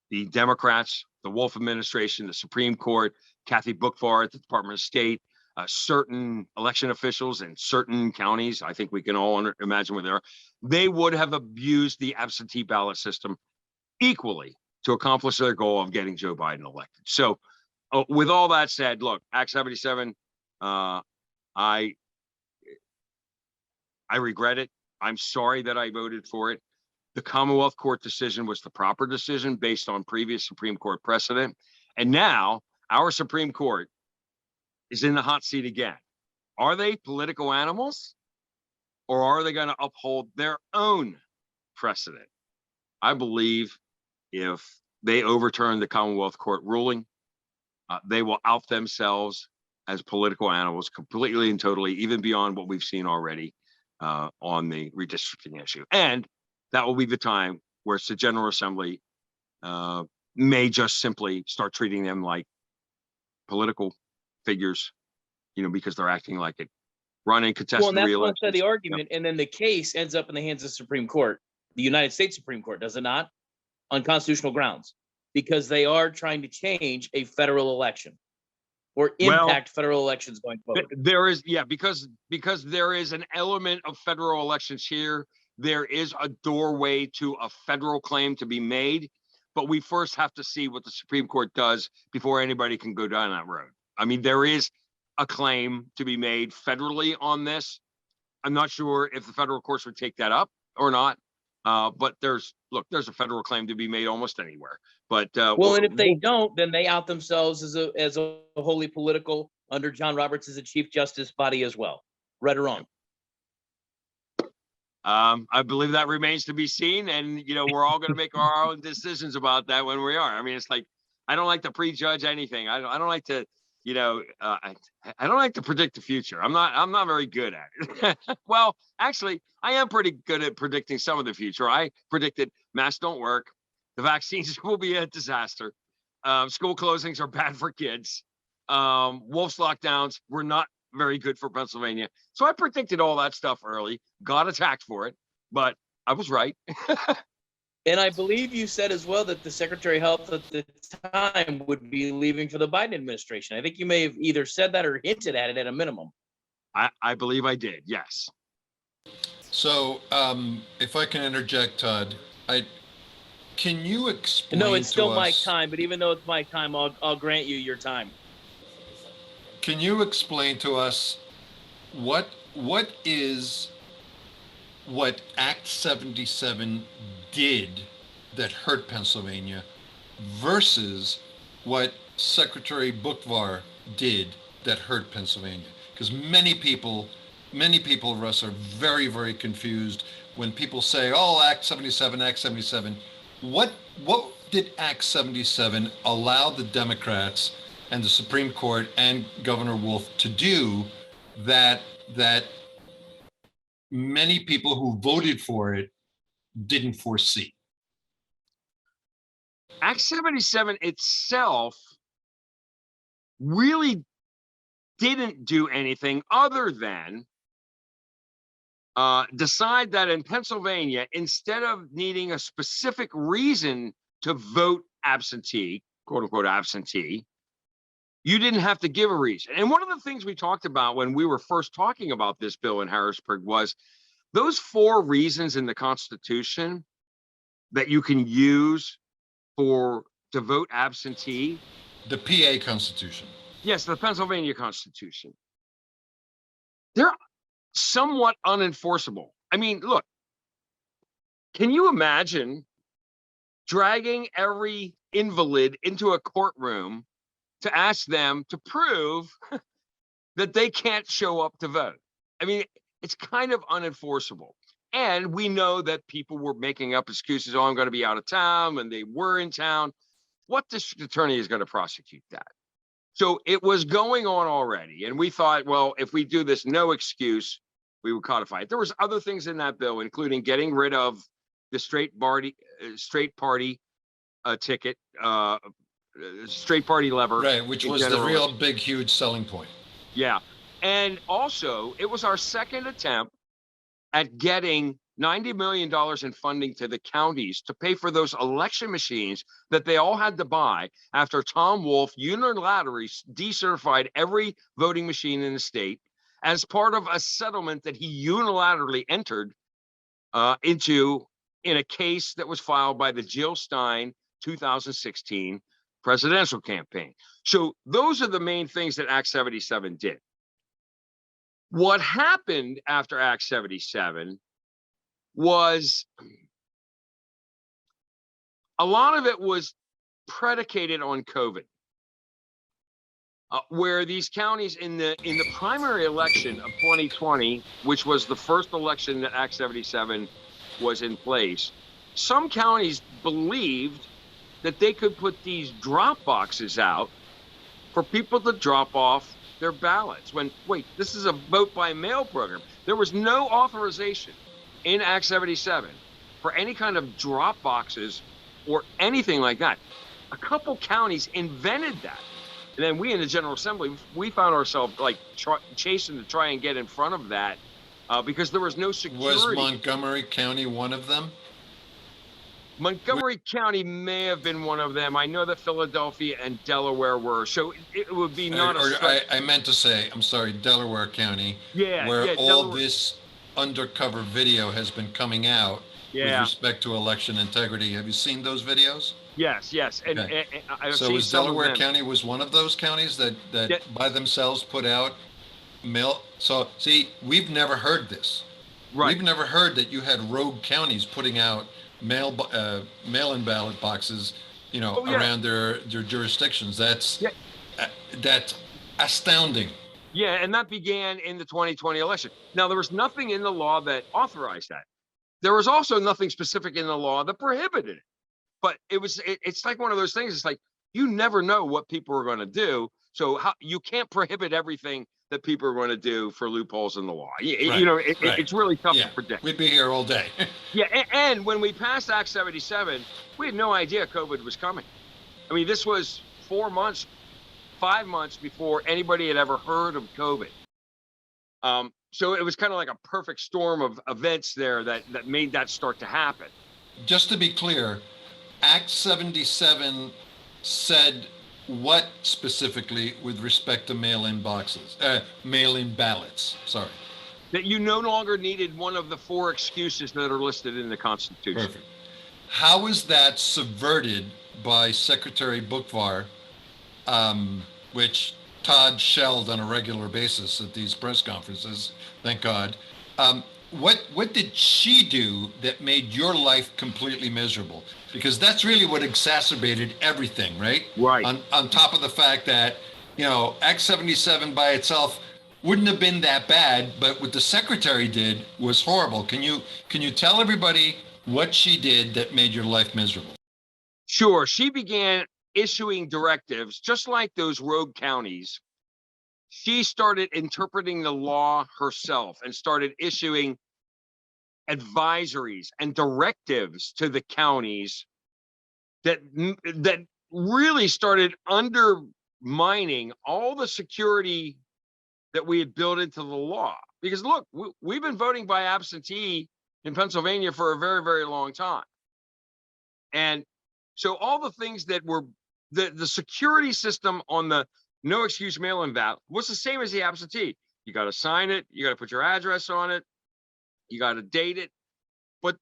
the Democrats, the Wolf administration, the Supreme Court, Kathy Bookvar at the Department of State, certain election officials in certain counties, I think we can all imagine where they are, they would have abused the absentee ballot system equally to accomplish their goal of getting Joe Biden elected. So with all that said, look, Act 77, I regret it. I'm sorry that I voted for it. The Commonwealth Court decision was the proper decision based on previous Supreme Court precedent. And now our Supreme Court is in the hot seat again. Are they political animals, or are they going to uphold their own precedent? I believe if they overturn the Commonwealth Court ruling, they will out themselves as political animals completely and totally, even beyond what we've seen already on the redistricting issue. And that will be the time where the General Assembly may just simply start treating them like political figures, because they're acting like it. Running, contested Well, and that's re-election. one side of the argument, and then the case ends up in the hands of the Supreme Court, the United States Supreme Court, does it not? On constitutional grounds, because they are trying to change a federal election or impact federal elections going forward. There is, because there is an element of federal elections here. There is a doorway to a federal claim to be made, but we first have to see what the Supreme Court does before anybody can go down that road. I mean, there is a claim to be made federally on this. I'm not sure if the federal courts would take that up or not, but there's a federal claim to be made almost anywhere. But and if they don't, then they out themselves as a wholly political, under John Roberts as a Chief Justice body as well. Right or wrong? I believe that remains to be seen, and we're all going to make our own decisions about that when we are. I mean, it's like, I don't like to prejudge anything. I don't like to, I don't like to predict the future. I'm not very good at it. Well, actually, I am pretty good at predicting some of the future. I predicted masks don't work, the vaccines will be a disaster, school closings are bad for kids, Wolf's lockdowns were not very good for Pennsylvania. So I predicted all that stuff early, got attacked for it, but I was right. And I believe you said as well that the Secretary of Health at the time would be leaving for the Biden administration. I think you may have either said that or hinted at it at a minimum. I believe I did, yes. So if I can interject, Todd, can you explain No, it's still to my us, time, but even though it's my time, I'll grant you your time. Can you explain to us what Act 77 did that hurt Pennsylvania versus what Secretary Bookvar did that hurt Pennsylvania? Because many people, Russ, are very, very confused when people say, "Oh, Act 77, Act 77." What did Act 77 allow the Democrats and the Supreme Court and Governor Wolf to do that many people who voted for it didn't foresee? Act 77 itself really didn't do anything other than decide that in Pennsylvania, instead of needing a specific reason to vote absentee, quote unquote absentee, you didn't have to give a reason. And one of the things we talked about when we were first talking about this bill in Harrisburg was those 4 reasons in the Constitution that you can use to vote absentee. The PA Constitution. Yes, the Pennsylvania Constitution. They're somewhat unenforceable. I mean, look, Can you imagine dragging every invalid into a courtroom to ask them to prove that they can't show up to vote? I mean, it's kind of unenforceable. And we know that people were making up excuses. Oh, I'm going to be out of town, when they were in town. What district attorney is going to prosecute that? So it was going on already. And we thought, well, if we do this no excuse, we would codify it. There was other things in that bill, including getting rid of the straight party ticket, straight party lever. Right, which was the general real election. big, huge selling point. Yeah. And also, it was our second attempt at getting $90 million in funding to the counties to pay for those election machines that they all had to buy after Tom Wolf unilaterally decertified every voting machine in the state as part of a settlement that he unilaterally entered into in a case that was filed by the Jill Stein 2016 presidential campaign. So those are the main things that Act 77 did. What happened after Act 77 was a lot of it was predicated on COVID, where these counties in the primary election of 2020, which was the first election that Act 77 was in place, some counties believed that they could put these drop boxes out for people to drop off their ballots. When, wait, this is a vote by mail program. There was no authorization in Act 77 for any kind of drop boxes or anything like that. A couple counties invented that. And then we in the General Assembly, we found ourselves like chasing to try and get in front of that because there was no security. Was Montgomery County one of them? Montgomery County may have been one of them. I know that Philadelphia and Delaware were. So it would be not I meant to say, I'm sorry, Delaware County, where all this undercover video has been coming out with respect to election integrity. Have you seen those videos? Yes. And, okay. I've so seen was Delaware County was one of those counties that by themselves put out mail. So see, we've never heard this. Right. We've never heard that you had rogue counties putting out mail-in ballot boxes, around their jurisdictions. That's astounding. Yeah, and that began in the 2020 election. Now, there was nothing in the law that authorized that. There was also nothing specific in the law that prohibited it. But it's like one of those things. It's like you never know what people are going to do. So you can't prohibit everything that people are going to do for loopholes in the law. It's really tough to predict. We'd be here all day. And when we passed Act 77, we had no idea COVID was coming. I mean, this was 5 months before anybody had ever heard of COVID. So it was kind of like a perfect storm of events there that made that start to happen. Just to be clear, Act 77 said what specifically with respect to mail-in ballots? Sorry. That you no longer needed one of the 4 excuses that are listed in the Constitution. Perfect. How is that subverted by Secretary Boockvar, which Todd shelled on a regular basis at these press conferences? Thank God. What did she do that made your life completely miserable? Because that's really what exacerbated everything, right? Right. On top of the fact that, Act 77 by itself wouldn't have been that bad, but what the secretary did was horrible. Can you tell everybody what she did that made your life miserable? Sure. She began issuing directives, just like those rogue counties. She started interpreting the law herself and started issuing advisories and directives to the counties that really started undermining all the security that we had built into the law. Because look, we've been voting by absentee in Pennsylvania for a very, very long time. And so all the things that were the security system on the no excuse mail-in ballot was the same as the absentee. You got to sign it. You got to put your address on it. You got to date it. But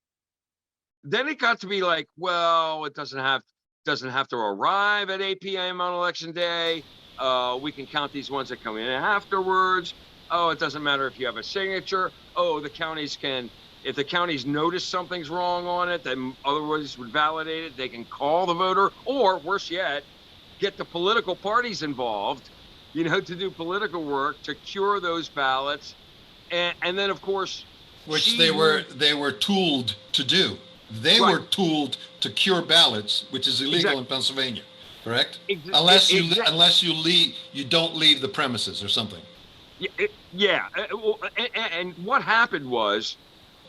then it got to be like, well, it doesn't have to arrive at 8 p.m. on election day. We can count these ones that come in afterwards. Oh, it doesn't matter if you have a signature. Oh, the counties can If the counties notice something's wrong on it, then otherwise would validate it. They can call the voter, or worse yet, get the political parties involved, to do political work to cure those ballots. And then, of course, which they were tooled to do. They Right. were tooled to cure ballots, which is illegal Exactly. in Pennsylvania, correct? Exactly. Unless you don't leave the premises or something. Yeah. And what happened was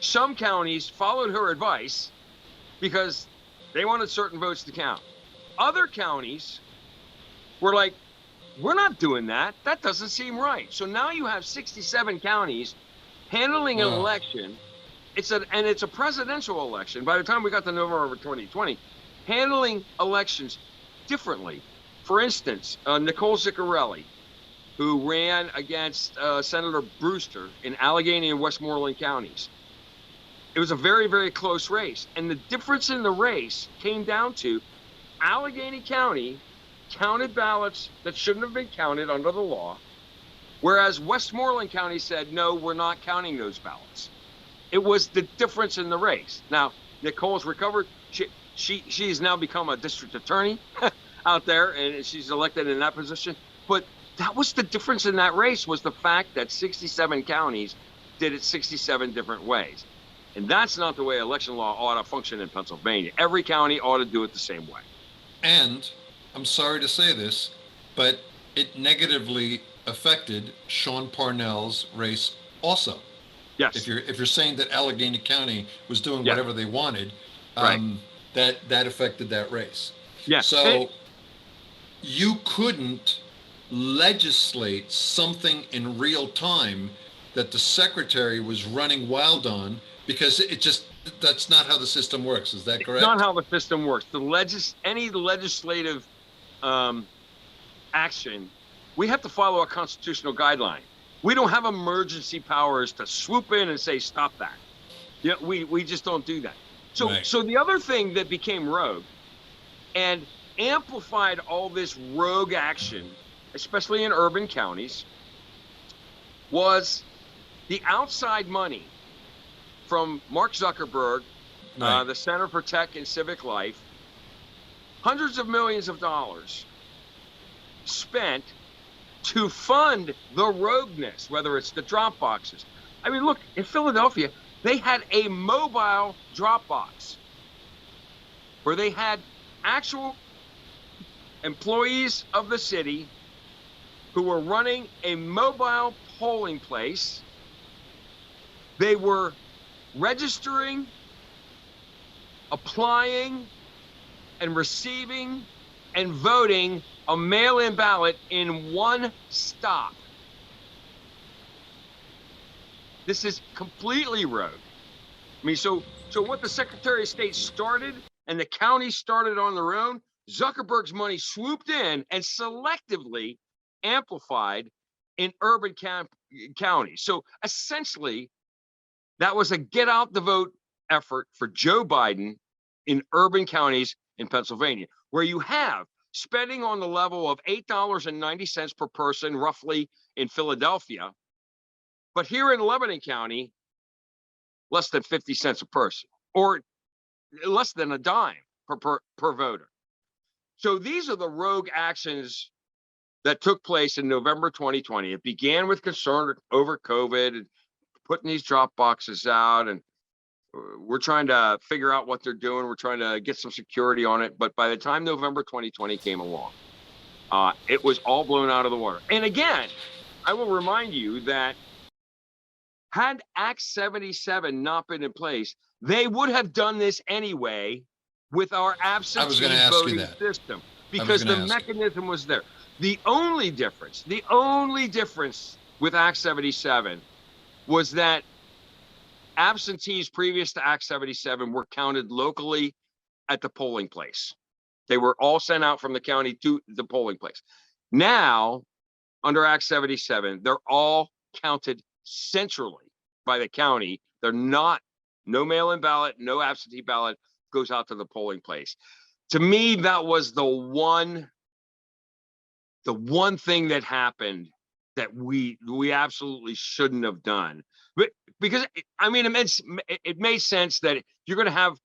some counties followed her advice because they wanted certain votes to count. Other counties were like, we're not doing that. That doesn't seem right. So now you have 67 counties handling an election. It's a presidential election. By the time we got to November 2020, handling elections differently. For instance, Nicole Ziccarelli, who ran against Senator Brewster in Allegheny and Westmoreland counties. It was a very, very close race. And the difference in the race came down to Allegheny County counted ballots that shouldn't have been counted under the law, whereas Westmoreland County said, no, we're not counting those ballots. It was the difference in the race. Now, Nicole's recovered. She's now become a district attorney out there, and she's elected in that position. But that was the difference in that race, was the fact that 67 counties did it 67 different ways. And that's not the way election law ought to function in Pennsylvania. Every county ought to do it the same way. And I'm sorry to say this, but it negatively affected Sean Parnell's race also. Yes. If you're saying that Allegheny County was doing whatever they wanted, right. that affected that race. Yes. So you couldn't legislate something in real time that the secretary was running wild on, because that's not how the system works. Is that correct? It's not how the system works. Any legislative action, we have to follow a constitutional guideline. We don't have emergency powers to swoop in and say, stop that. We just don't do that. So the other thing that became rogue and amplified all this rogue action, especially in urban counties, was the outside money from Mark Zuckerberg, the Center for Tech and Civic Life, hundreds of millions of dollars spent to fund the rogueness, whether it's the drop boxes. I mean, look, in Philadelphia, they had a mobile drop box where they had actual employees of the city who were running a mobile polling place. They were registering, applying, and receiving and voting a mail-in ballot in one stop. This is completely rogue. I mean, so what the Secretary of State started and the county started on their own, Zuckerberg's money swooped in and selectively amplified in urban counties. So essentially, that was a get out the vote effort for Joe Biden in urban counties in Pennsylvania, where you have spending on the level of $8.90 per person, roughly, in Philadelphia. But here in Lebanon County, less than 50 cents a person, or less than a dime per voter. So these are the rogue actions that took place in November 2020. It began with concern over COVID and putting these drop boxes out, and we're trying to figure out what they're doing. We're trying to get some security on it. But by the time November 2020 came along, it was all blown out of the water. And again, I will remind you that had Act 77 not been in place, they would have done this anyway with our absentee voting system, because the mechanism was there. The only difference with Act 77 was that absentees previous to Act 77 were counted locally at the polling place. They were all sent out from the county to the polling place. Now, under Act 77, they're all counted centrally by the county. They're not, no mail-in ballot, no absentee ballot goes out to the polling place. To me, that was the one thing that happened that we absolutely shouldn't have done. But because I mean, it made sense that you're going to have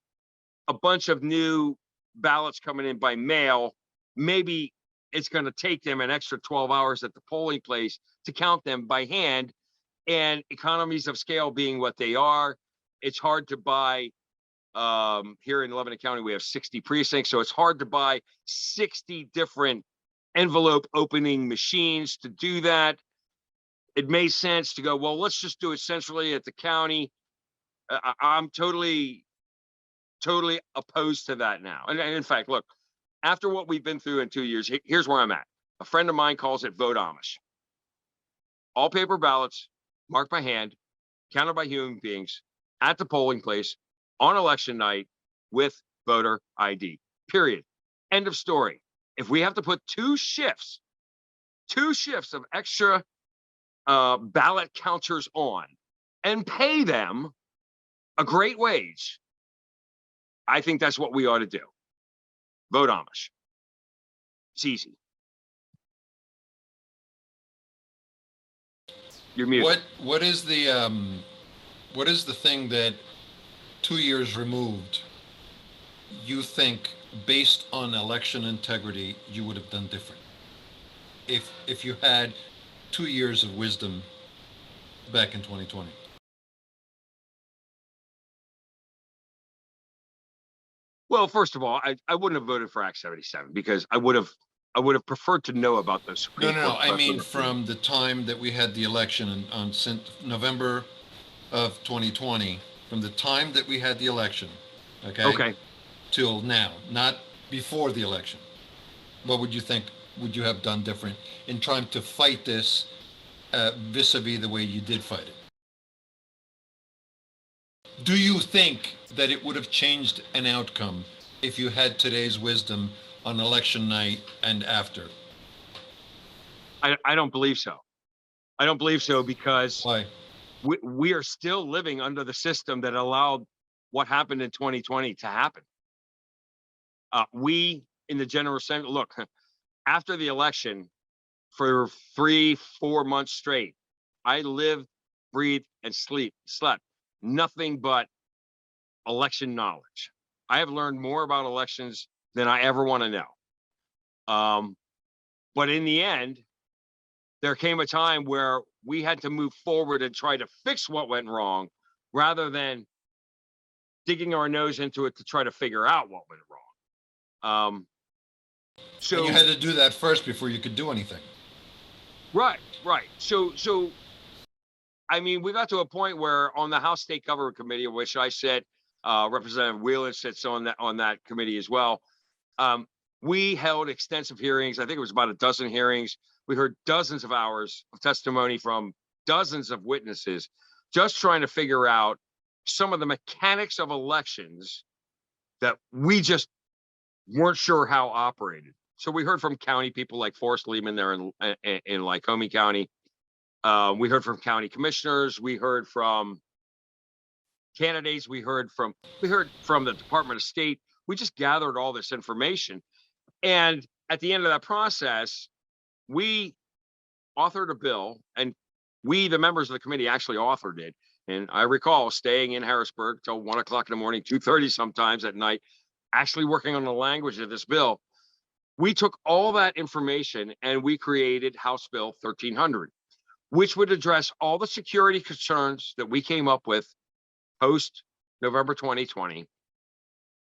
a bunch of new ballots coming in by mail. Maybe it's going to take them an extra 12 hours at the polling place to count them by hand. And economies of scale being what they are, it's hard to buy. Here in Lebanon County, we have 60 precincts, so it's hard to buy 60 different envelope opening machines to do that. It made sense to go, well, let's just do it centrally at the county. I'm totally opposed to that now. And in fact, look, after what we've been through in 2 years, here's where I'm at. A friend of mine calls it vote Amish. All paper ballots, marked by hand, counted by human beings at the polling place on election night with voter ID, period. End of story. If we have to put two shifts of extra ballot counters on and pay them a great wage, I think that's what we ought to do. Vote Amish. It's easy. You're muted. What is the thing that 2 years removed you think, based on election integrity, you would have done different if you had 2 years of wisdom back in 2020? Well, first of all, I wouldn't have voted for Act 77 because I would have preferred to know about those. No. I mean, from the time that we had the election on November of 2020, from the time that we had the election, okay, till now, not before the election. What would you think would you have done different in trying to fight this vis-a-vis the way you did fight it? Do you think that it would have changed an outcome if you had today's wisdom on election night and after? I don't believe so. I don't believe so because Why? We are still living under the system that allowed what happened in 2020 to happen. We in the General Assembly, look, after the election for 3-4 months straight, I lived, breathed, and slept nothing but election knowledge. I have learned more about elections than I ever want to know. But in the end, there came a time where we had to move forward and try to fix what went wrong rather than digging our nose into it to try to figure out what went wrong. So and you had to do that first before you could do anything. Right. So I mean, we got to a point where on the House State Government Committee, of which I sit, Representative Whelan sits on that committee as well. We held extensive hearings. I think it was about a dozen hearings. We heard dozens of hours of testimony from dozens of witnesses, just trying to figure out some of the mechanics of elections that we just weren't sure how operated. So we heard from county people like Forrest Lehman there in Lycoming County. We heard from county commissioners. We heard from candidates. We heard from the Department of State. We just gathered all this information. And at the end of that process, we authored a bill, and we, the members of the committee, actually authored it. And I recall staying in Harrisburg till 1 o'clock in the morning, 2:30 sometimes at night, actually working on the language of this bill. We took all that information and we created House Bill 1300, which would address all the security concerns that we came up with post November 2020,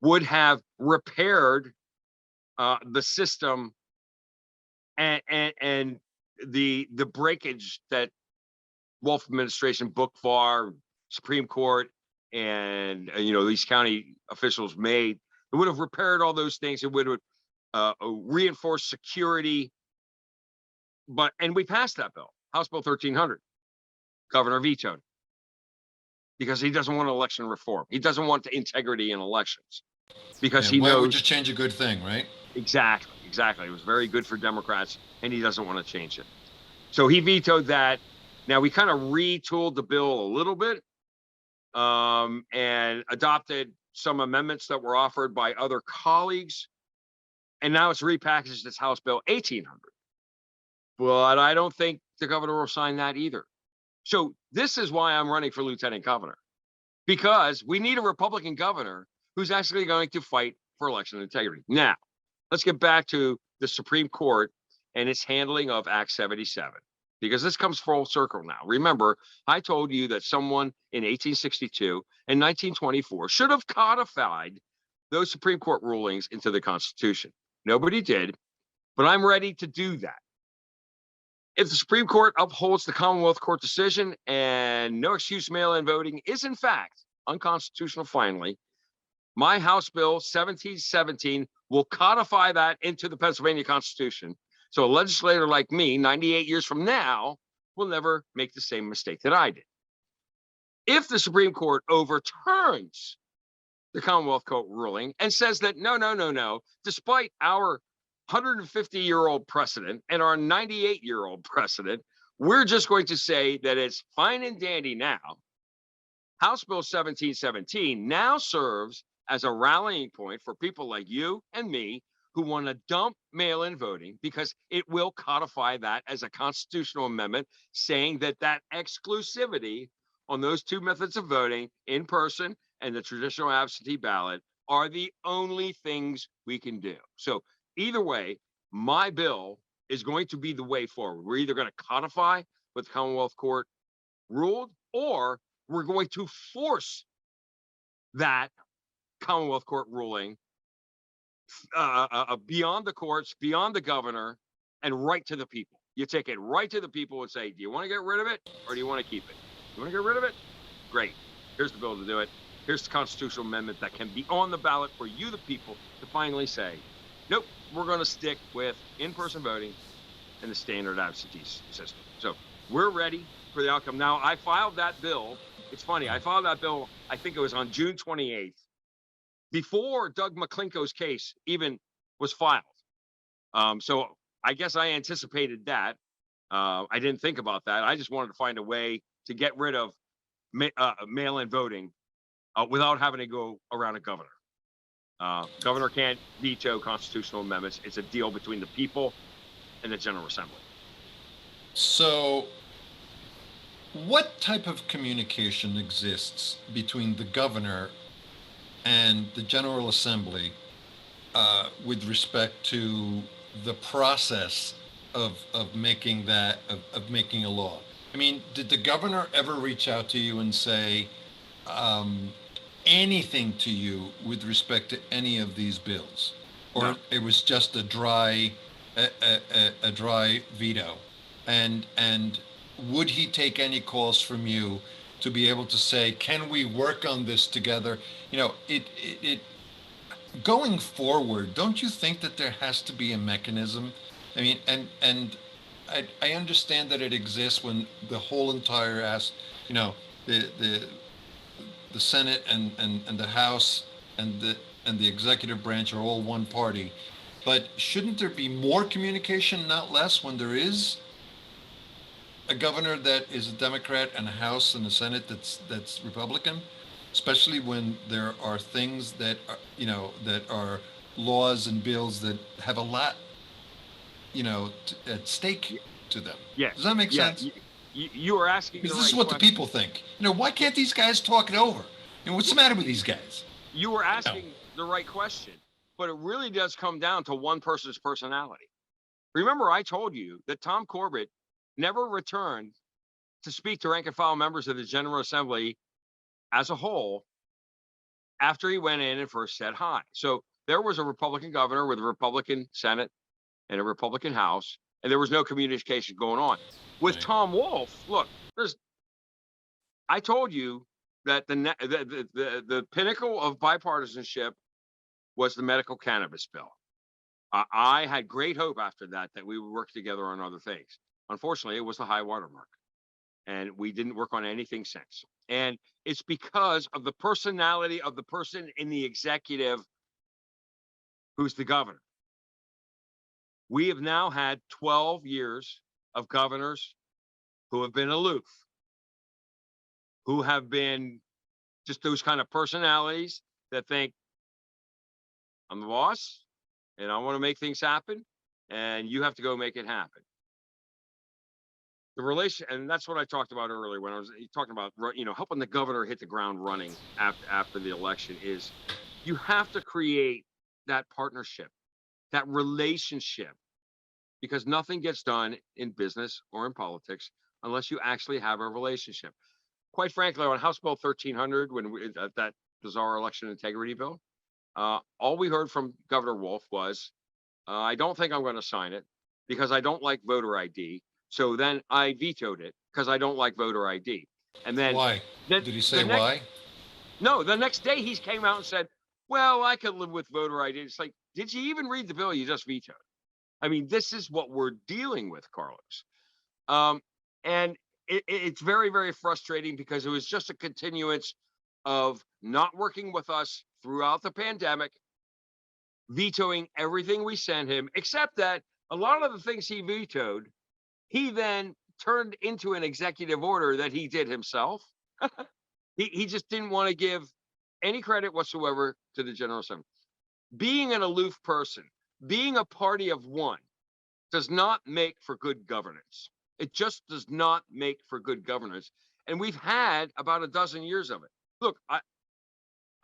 would have repaired the system and the breakage that Wolf administration, Book VAR, Supreme Court, and these county officials made. It would have repaired all those things. It would have reinforced security. And we passed that bill, House Bill 1300. Governor vetoed because he doesn't want election reform. He doesn't want the integrity in elections because he knows. Why would you change a good thing, right? Exactly. It was very good for Democrats, and he doesn't want to change it. So he vetoed that. Now we kind of retooled the bill a little bit and adopted some amendments that were offered by other colleagues. And now it's repackaged as House Bill 1800. but I don't think the governor will sign that either. So this is why I'm running for lieutenant governor, because we need a Republican governor who's actually going to fight for election integrity. Now, let's get back to the Supreme Court and its handling of Act 77, because this comes full circle now. Remember, I told you that someone in 1862 and 1924 should have codified those Supreme Court rulings into the Constitution. Nobody did, but I'm ready to do that. If the Supreme Court upholds the Commonwealth Court decision and no excuse mail-in voting is in fact unconstitutional finally, my House Bill 1717 will codify that into the Pennsylvania Constitution. So a legislator like me, 98 years from now, will never make the same mistake that I did. If the Supreme Court overturns the Commonwealth Court ruling and says that no, despite our 150-year-old precedent and our 98-year-old precedent, we're just going to say that it's fine and dandy now. House Bill 1717 now serves as a rallying point for people like you and me who want to dump mail-in voting, because it will codify that as a constitutional amendment saying that that exclusivity on those two methods of voting, in person and the traditional absentee ballot, are the only things we can do. So either way, my bill is going to be the way forward. We're either going to codify what the Commonwealth Court ruled, or we're going to force that Commonwealth Court ruling beyond the courts, beyond the governor, and right to the people. You take it right to the people and say, do you want to get rid of it or do you want to keep it? You want to get rid of it? Great. Here's the bill to do it. Here's the constitutional amendment that can be on the ballot for you, the people, to finally say, nope, we're going to stick with in-person voting and the standard absentee system. So we're ready for the outcome. Now, I filed that bill. It's funny. I filed that bill, I think it was on June 28th, before Doug McClinko's case even was filed. So I guess I anticipated that. I didn't think about that. I just wanted to find a way to get rid of mail-in voting without having to go around a governor. Governor can't veto constitutional amendments. It's a deal between the people and the General Assembly. So what type of communication exists between the governor and the General Assembly with respect to the process of making that, of making a law? I mean, did the governor ever reach out to you and say anything to you with respect to any of these bills? Or No. It was just a dry veto? And would he take any calls from you to be able to say, can we work on this together? You know, it going forward, don't you think that there has to be a mechanism? I mean, and I understand that it exists when the whole entire the Senate and the House and the executive branch are all one party. But shouldn't there be more communication, not less, when there is a governor that is a Democrat and a House and a Senate that's Republican, especially when there are things that are, that are laws and bills that have a lot, at stake to them. Yeah. Does that make sense? You are asking Because the this is right what question. the people think. Why can't these guys talk it over? What's the matter with these guys? You were asking the right question, but it really does come down to one person's personality. Remember, I told you that Tom Corbett never returned to speak to rank and file members of the General Assembly as a whole after he went in and first said hi. So there was a Republican governor with a Republican Senate and a Republican House, and there was no communication going on. With Right. Tom Wolf, look, I told you that the pinnacle of bipartisanship was the medical cannabis bill. I had great hope after that we would work together on other things. Unfortunately, it was the high watermark, and we didn't work on anything since. And it's because of the personality of the person in the executive who's the governor. We have now had 12 years of governors who have been aloof, who have been just those kind of personalities that think, I'm the boss and I want to make things happen and you have to go make it happen. the relation, and that's what I talked about earlier when I was talking about, helping the governor hit the ground running after the election, is you have to create that partnership, that relationship, because nothing gets done in business or in politics unless you actually have a relationship. Quite frankly, on House Bill 1300, when that bizarre election integrity bill, all we heard from Governor Wolf was, I don't think I'm going to sign it because I don't like voter ID. So then I vetoed it because I don't like voter ID. And then Why? Did he say why? No, the next day he came out and said, well, I could live with voter ID. It's like, did you even read the bill you just vetoed? I mean, this is what we're dealing with, Carlos. And it's very, very frustrating because it was just a continuance of not working with us throughout the pandemic, vetoing everything we sent him, except that a lot of the things he vetoed, he then turned into an executive order that he did himself. He just didn't want to give any credit whatsoever to the General Assembly. Being an aloof person, being a party of one, does not make for good governance. It just does not make for good governance. And we've had about a dozen years of it. Look,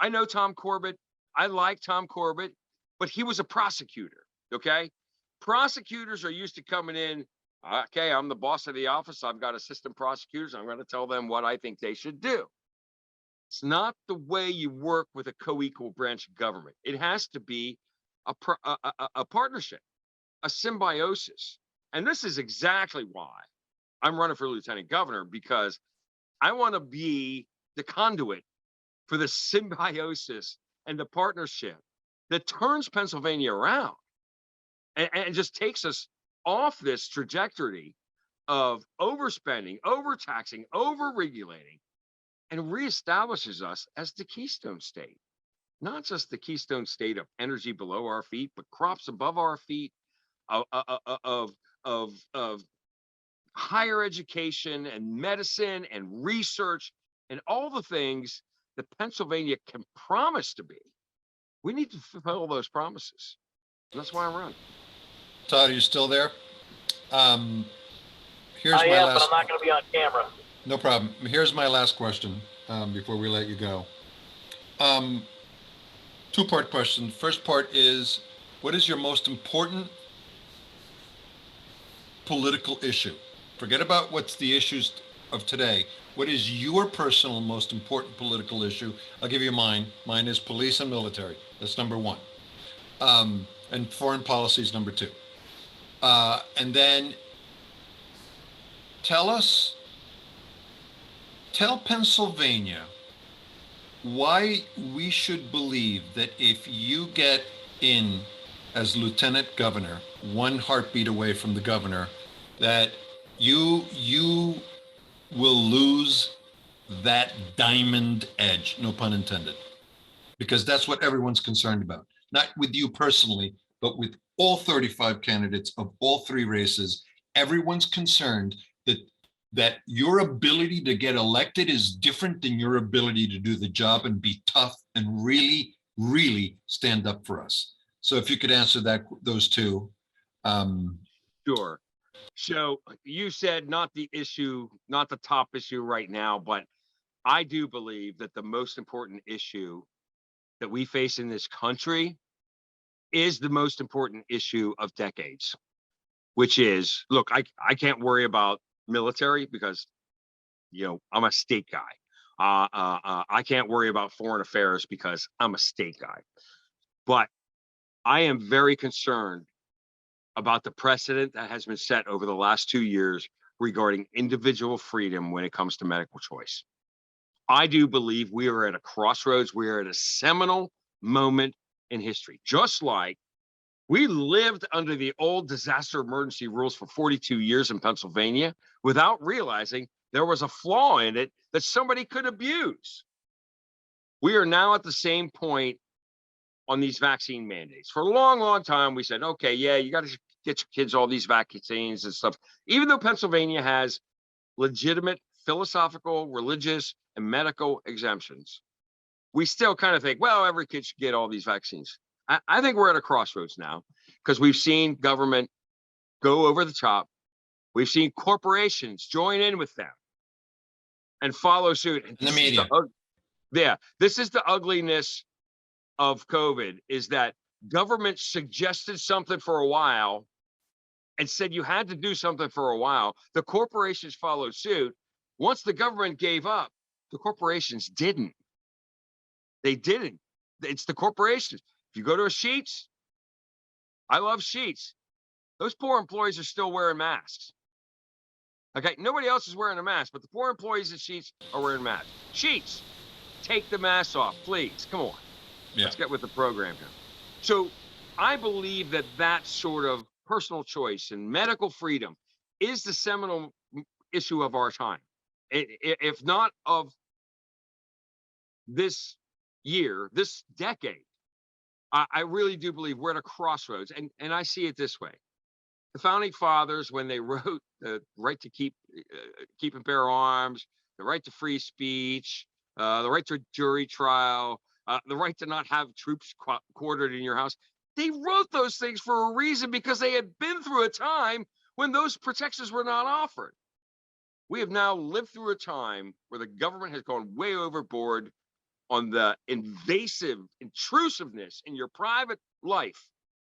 I know Tom Corbett. I like Tom Corbett, but he was a prosecutor, okay? Prosecutors are used to coming in, okay, I'm the boss of the office. I've got assistant prosecutors. I'm going to tell them what I think they should do. It's not the way you work with a co-equal branch of government. It has to be a partnership, a symbiosis. And this is exactly why I'm running for lieutenant governor, because I want to be the conduit for the symbiosis and the partnership that turns Pennsylvania around and just takes us off this trajectory of overspending, overtaxing, overregulating, and reestablishes us as the Keystone State. Not just the Keystone State of energy below our feet, but crops above our feet, of higher education and medicine and research and all the things that Pennsylvania can promise to be. We need to fulfill those promises. And that's why I'm running. Todd, are you still there? Here's I my am, last. but I'm not going to be on camera. No problem. Here's my last question before we let you go. Two-part question. First part is, what is your most important political issue? Forget about what's the issues of today. What is your personal most important political issue? I'll give you mine. Mine is police and military. That's number one. And foreign policy is number two. And then tell Pennsylvania why we should believe that if you get in as lieutenant governor, one heartbeat away from the governor, that you will lose that diamond edge, no pun intended, because that's what everyone's concerned about. Not with you personally, but with all 35 candidates of all three races. Everyone's concerned that your ability to get elected is different than your ability to do the job and be tough and really, really stand up for us. So if you could answer those two. Sure. So you said not the issue, not the top issue right now, but I do believe that the most important issue that we face in this country is the most important issue of decades, which is, look, I can't worry about military because, I'm a state guy. I can't worry about foreign affairs because I'm a state guy. But I am very concerned about the precedent that has been set over the last 2 years regarding individual freedom when it comes to medical choice. I do believe we are at a crossroads. We are at a seminal moment in history. Just like we lived under the old disaster emergency rules for 42 years in Pennsylvania without realizing there was a flaw in it that somebody could abuse. We are now at the same point on these vaccine mandates. For a long, long time, we said, okay, yeah, you got to get your kids all these vaccines and stuff. Even though Pennsylvania has legitimate philosophical, religious, and medical exemptions, we still kind of think, well, every kid should get all these vaccines. I think we're at a crossroads now because we've seen government go over the top We've seen corporations join in with them and follow suit. And In the media. This is the ugliness of COVID, is that government suggested something for a while and said you had to do something for a while. The corporations followed suit. Once the government gave up, the corporations didn't. They didn't. It's the corporations. If you go to a Sheetz, I love Sheetz. Those poor employees are still wearing masks. Okay, nobody else is wearing a mask, but the poor employees at Sheetz are wearing masks. Sheetz, take the mask off, please. Come on. Yeah. Let's get with the program here. So I believe that that sort of personal choice and medical freedom is the seminal issue of our time. If not of this year, this decade. I really do believe we're at a crossroads, and I see it this way. The founding fathers, when they wrote the right to keep and bear arms, the right to free speech, the right to a jury trial, the right to not have troops quartered in your house, they wrote those things for a reason, because they had been through a time when those protections were not offered. We have now lived through a time where the government has gone way overboard on the invasive intrusiveness in your private life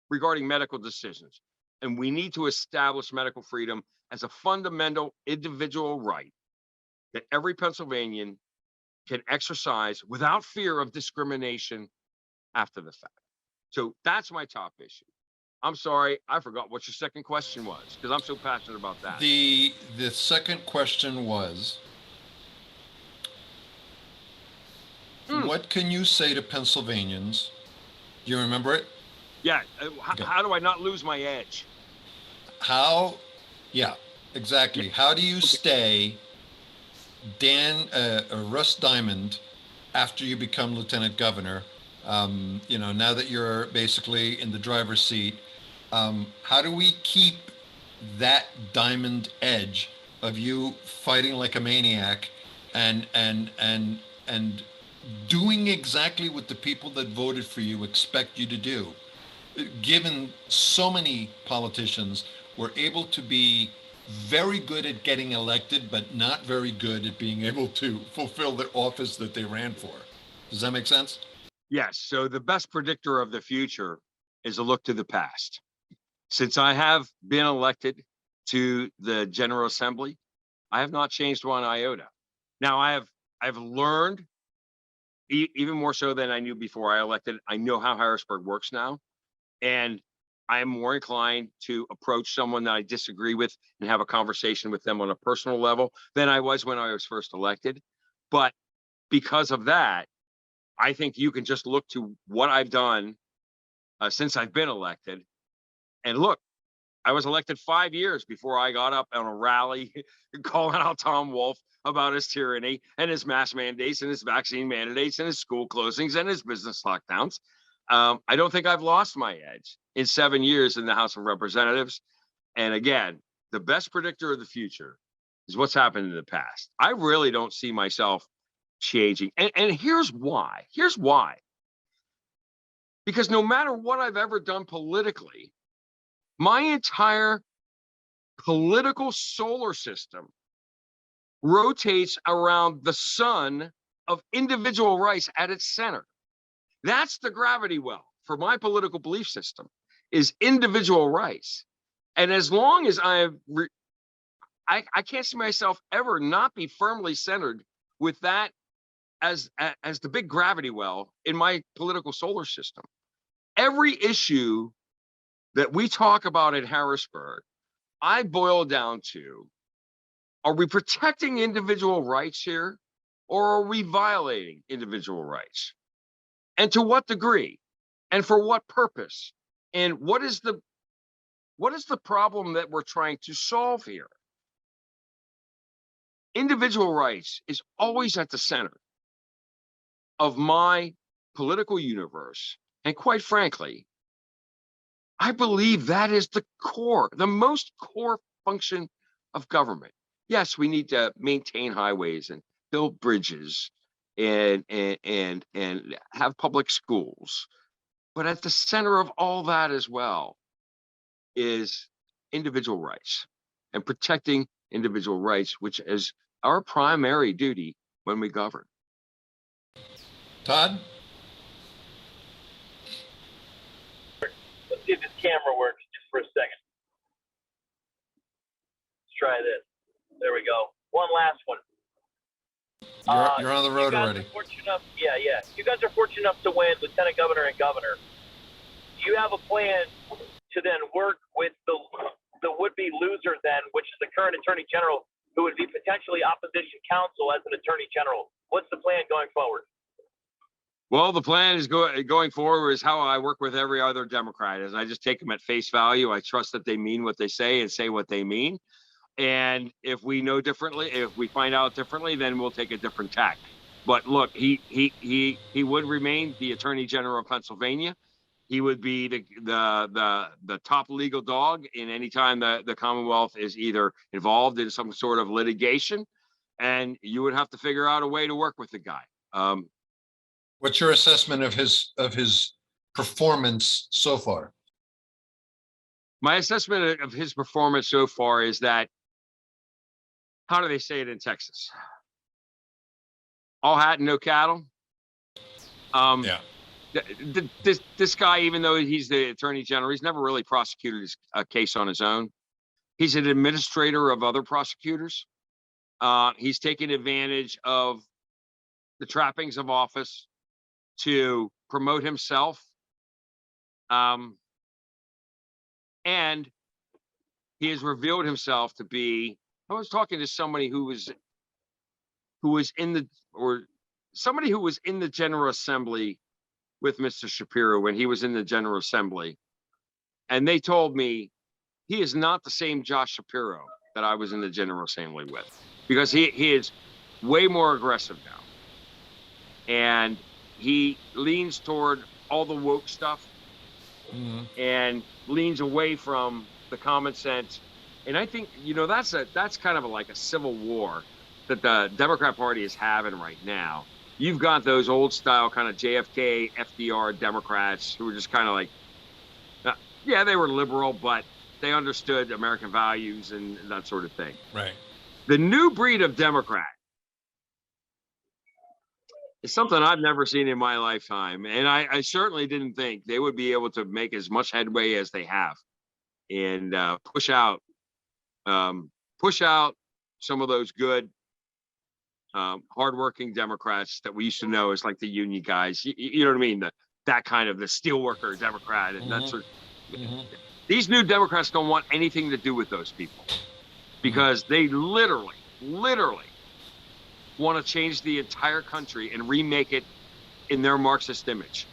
regarding medical decisions. And we need to establish medical freedom as a fundamental individual right that every Pennsylvanian can exercise without fear of discrimination after the fact. So that's my top issue. I'm sorry, I forgot what your second question was, because I'm so passionate about that. The second question was, what can you say to Pennsylvanians? Do you remember it? Yeah. Okay. How do I not lose my edge? How? Yeah, exactly. How do you stay Russ Diamond after you become lieutenant governor? Now that you're basically in the driver's seat, how do we keep that diamond edge of you fighting like a maniac and doing exactly what the people that voted for you expect you to do? Given so many politicians were able to be very good at getting elected, but not very good at being able to fulfill the office that they ran for. Does that make sense? Yes. So the best predictor of the future is a look to the past. Since I have been elected to the General Assembly, I have not changed one iota. Now I've learned even more so than I knew before I elected. I know how Harrisburg works now, and I am more inclined to approach someone that I disagree with and have a conversation with them on a personal level than I was when I was first elected. But because of that, I think you can just look to what I've done since I've been elected. And look, I was elected 5 years before I got up on a rally calling out Tom Wolf about his tyranny and his mask mandates and his vaccine mandates and his school closings and his business lockdowns. I don't think I've lost my edge in 7 years in the House of Representatives. And again, the best predictor of the future is what's happened in the past. I really don't see myself changing. And here's why. Here's why. Because no matter what I've ever done politically, my entire political solar system rotates around the sun of individual rights at its center. That's the gravity well for my political belief system, is individual rights. And as long as I can't see myself ever not be firmly centered with that as the big gravity well in my political solar system. Every issue that we talk about in Harrisburg, I boil down to, are we protecting individual rights here, or are we violating individual rights? And to what degree? And for what purpose? And what is the problem that we're trying to solve here? Individual rights is always at the center of my political universe. And quite frankly, I believe that is the core, the most core function of government. Yes, we need to maintain highways and build bridges and have public schools. But at the center of all that as well is individual rights. and protecting individual rights, which is our primary duty when we govern. Todd? Let's see if this camera works just for a second. Let's try this. There we go. One last one. You're on the road already. You guys are fortunate enough to win lieutenant governor and governor. Do you have a plan to then work with the would-be loser then, which is the current attorney general, who would be potentially opposition counsel as an attorney general? What's the plan going forward? Well, the plan is going forward is how I work with every other Democrat, is I just take them at face value. I trust that they mean what they say and say what they mean. And if we know differently, if we find out differently, then we'll take a different tack. But look, he would remain the Attorney General of Pennsylvania. He would be the top legal dog in any time the Commonwealth is either involved in some sort of litigation, and you would have to figure out a way to work with the guy. What's your assessment of his performance so far? My assessment of his performance so far is that, how do they say it in Texas? All hat and no cattle. Yeah. This guy, even though he's the attorney general, he's never really prosecuted a case on his own. He's an administrator of other prosecutors. He's taken advantage of the trappings of office to promote himself. And he has revealed himself to be, I was talking to somebody who was in the General Assembly with Mr. Shapiro when he was in the General Assembly. And they told me he is not the same Josh Shapiro that I was in the General Assembly with, because he is way more aggressive now. And he leans toward all the woke stuff and leans away from the common sense. And I think, that's kind of like a civil war that the Democrat Party is having right now. You've got those old style kind of JFK, FDR Democrats who are just kind of like, yeah, they were liberal, but they understood American values and that sort of thing. Right. The new breed of Democrat is something I've never seen in my lifetime. And I certainly didn't think they would be able to make as much headway as they have and push out some of those good, hardworking Democrats that we used to know as like the union guys. You know what I mean? That kind of the steelworker Democrat and that sort of. These new Democrats don't want anything to do with those people because they literally want to change the entire country and remake it in their Marxist image.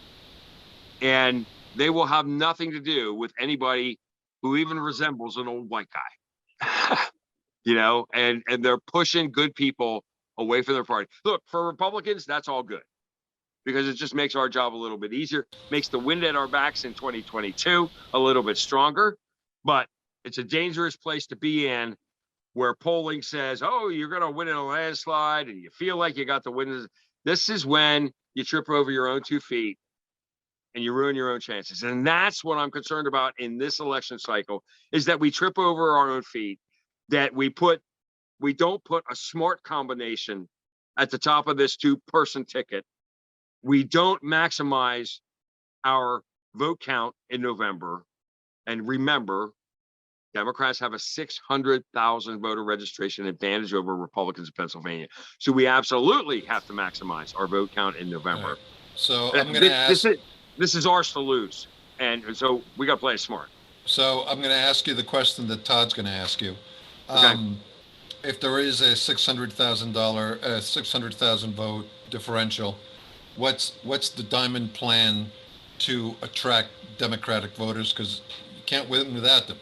And they will have nothing to do with anybody who even resembles an old white guy. And they're pushing good people away from their party. Look, for Republicans, that's all good because it just makes our job a little bit easier, makes the wind at our backs in 2022 a little bit stronger. But it's a dangerous place to be in where polling says, oh, you're going to win in a landslide and you feel like you got the win. This is when you trip over your own 2 feet and you ruin your own chances. And that's what I'm concerned about in this election cycle, is that we trip over our own feet, that we don't put a smart combination at the top of this 2-person ticket. We don't maximize our vote count in November. And remember, Democrats have a 600,000 voter registration advantage over Republicans in Pennsylvania. So we absolutely have to maximize our vote count in November. Right. So I'm going to ask. This is ours to lose. And so we got to play it smart. So I'm going to ask you the question that Todd's going to ask you. Okay. If there is a $600,000 vote differential, what's the Diamond plan to attract Democratic voters? Because you can't win without them.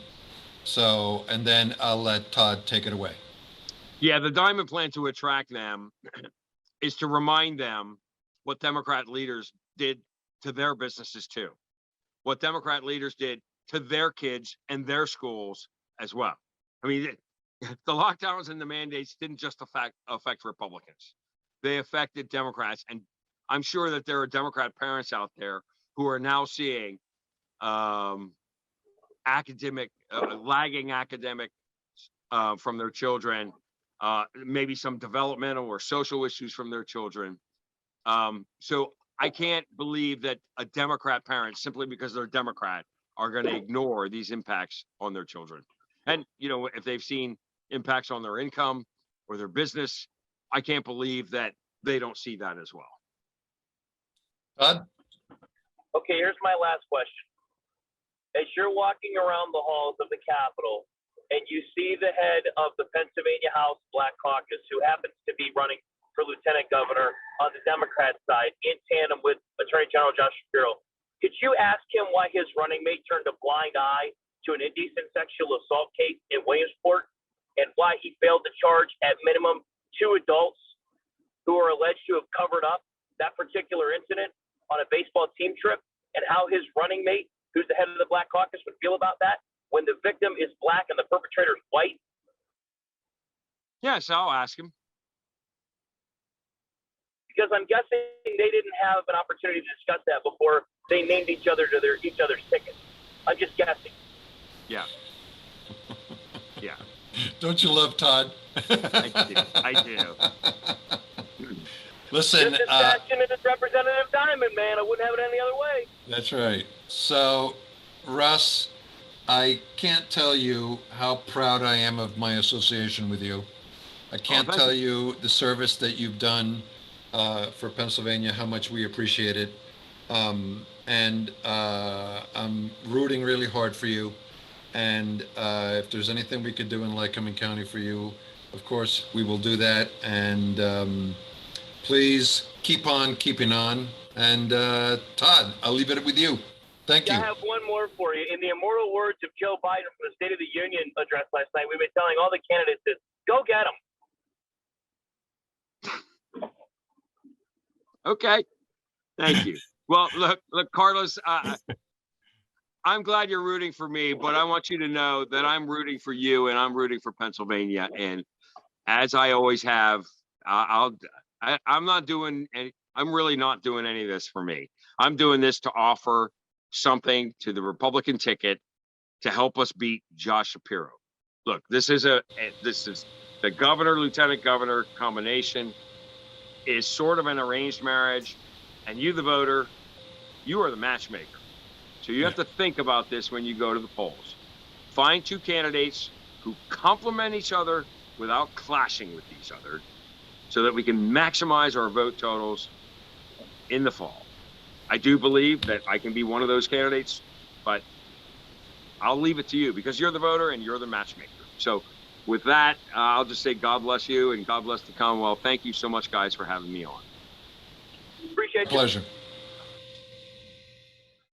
So, and then I'll let Todd take it away. Yeah, the Diamond plan to attract them is to remind them what Democrat leaders did to their businesses too. What Democrat leaders did to their kids and their schools as well. I mean, the lockdowns and the mandates didn't just affect Republicans. They affected Democrats. And I'm sure that there are Democrat parents out there who are now seeing lagging academic from their children, maybe some developmental or social issues from their children. So I can't believe that a Democrat parent, simply because they're Democrat, are going to ignore these impacts on their children. And, you know, if they've seen impacts on their income or their business, I can't believe that they don't see that as well. Todd? Okay, here's my last question. As you're walking around the halls of the Capitol and you see the head of the Pennsylvania House Black Caucus, who happens to be running for lieutenant governor on the Democrat side in tandem with Attorney General Josh Shapiro, could you ask him why his running mate turned a blind eye to an indecent sexual assault case in Williamsport, and why he failed to charge at minimum 2 adults who are alleged to have covered up that particular incident on a baseball team trip, and how his running mate, who's the head of the Black Caucus, would feel about that when the victim is black and the perpetrator is white? Yes, I'll ask him. Because I'm guessing they didn't have an opportunity to discuss that before they named each other to each other's tickets. I'm just guessing. Yeah. Yeah. Don't you love Todd? I do. Listen, Just as passionate as Representative Diamond, man. I wouldn't have it any other way. that's right. So, Russ, I can't tell you how proud I am of my association with you. I can't thank tell you the service that you've done for Pennsylvania, how much we appreciate it. And I'm rooting really hard for you. And if there's anything we could do in Lycoming County for you, of course, we will do that. And please keep on keeping on. And Todd, I'll leave it with you. Thank you. I have one more for you. In the immortal words of Joe Biden from the State of the Union address last night, we've been telling all the candidates this: go get them. Okay. Thank you. Well, look, Carlos, I'm glad you're rooting for me, but I want you to know that I'm rooting for you and I'm rooting for Pennsylvania. And as I always have, I'm not doing any, I'm really not doing any of this for me. I'm doing this to offer something to the Republican ticket to help us beat Josh Shapiro. Look, this is the governor, lieutenant governor combination is sort of an arranged marriage, and you, the voter, you are the matchmaker. So you have to think about this when you go to the polls. Find 2 candidates who complement each other without clashing with each other, so that we can maximize our vote totals in the fall. I do believe that I can be one of those candidates, but I'll leave it to you because you're the voter and you're the matchmaker. So with that, I'll just say God bless you and God bless the Commonwealth. Thank you so much, guys, for having me on. Appreciate you. Pleasure.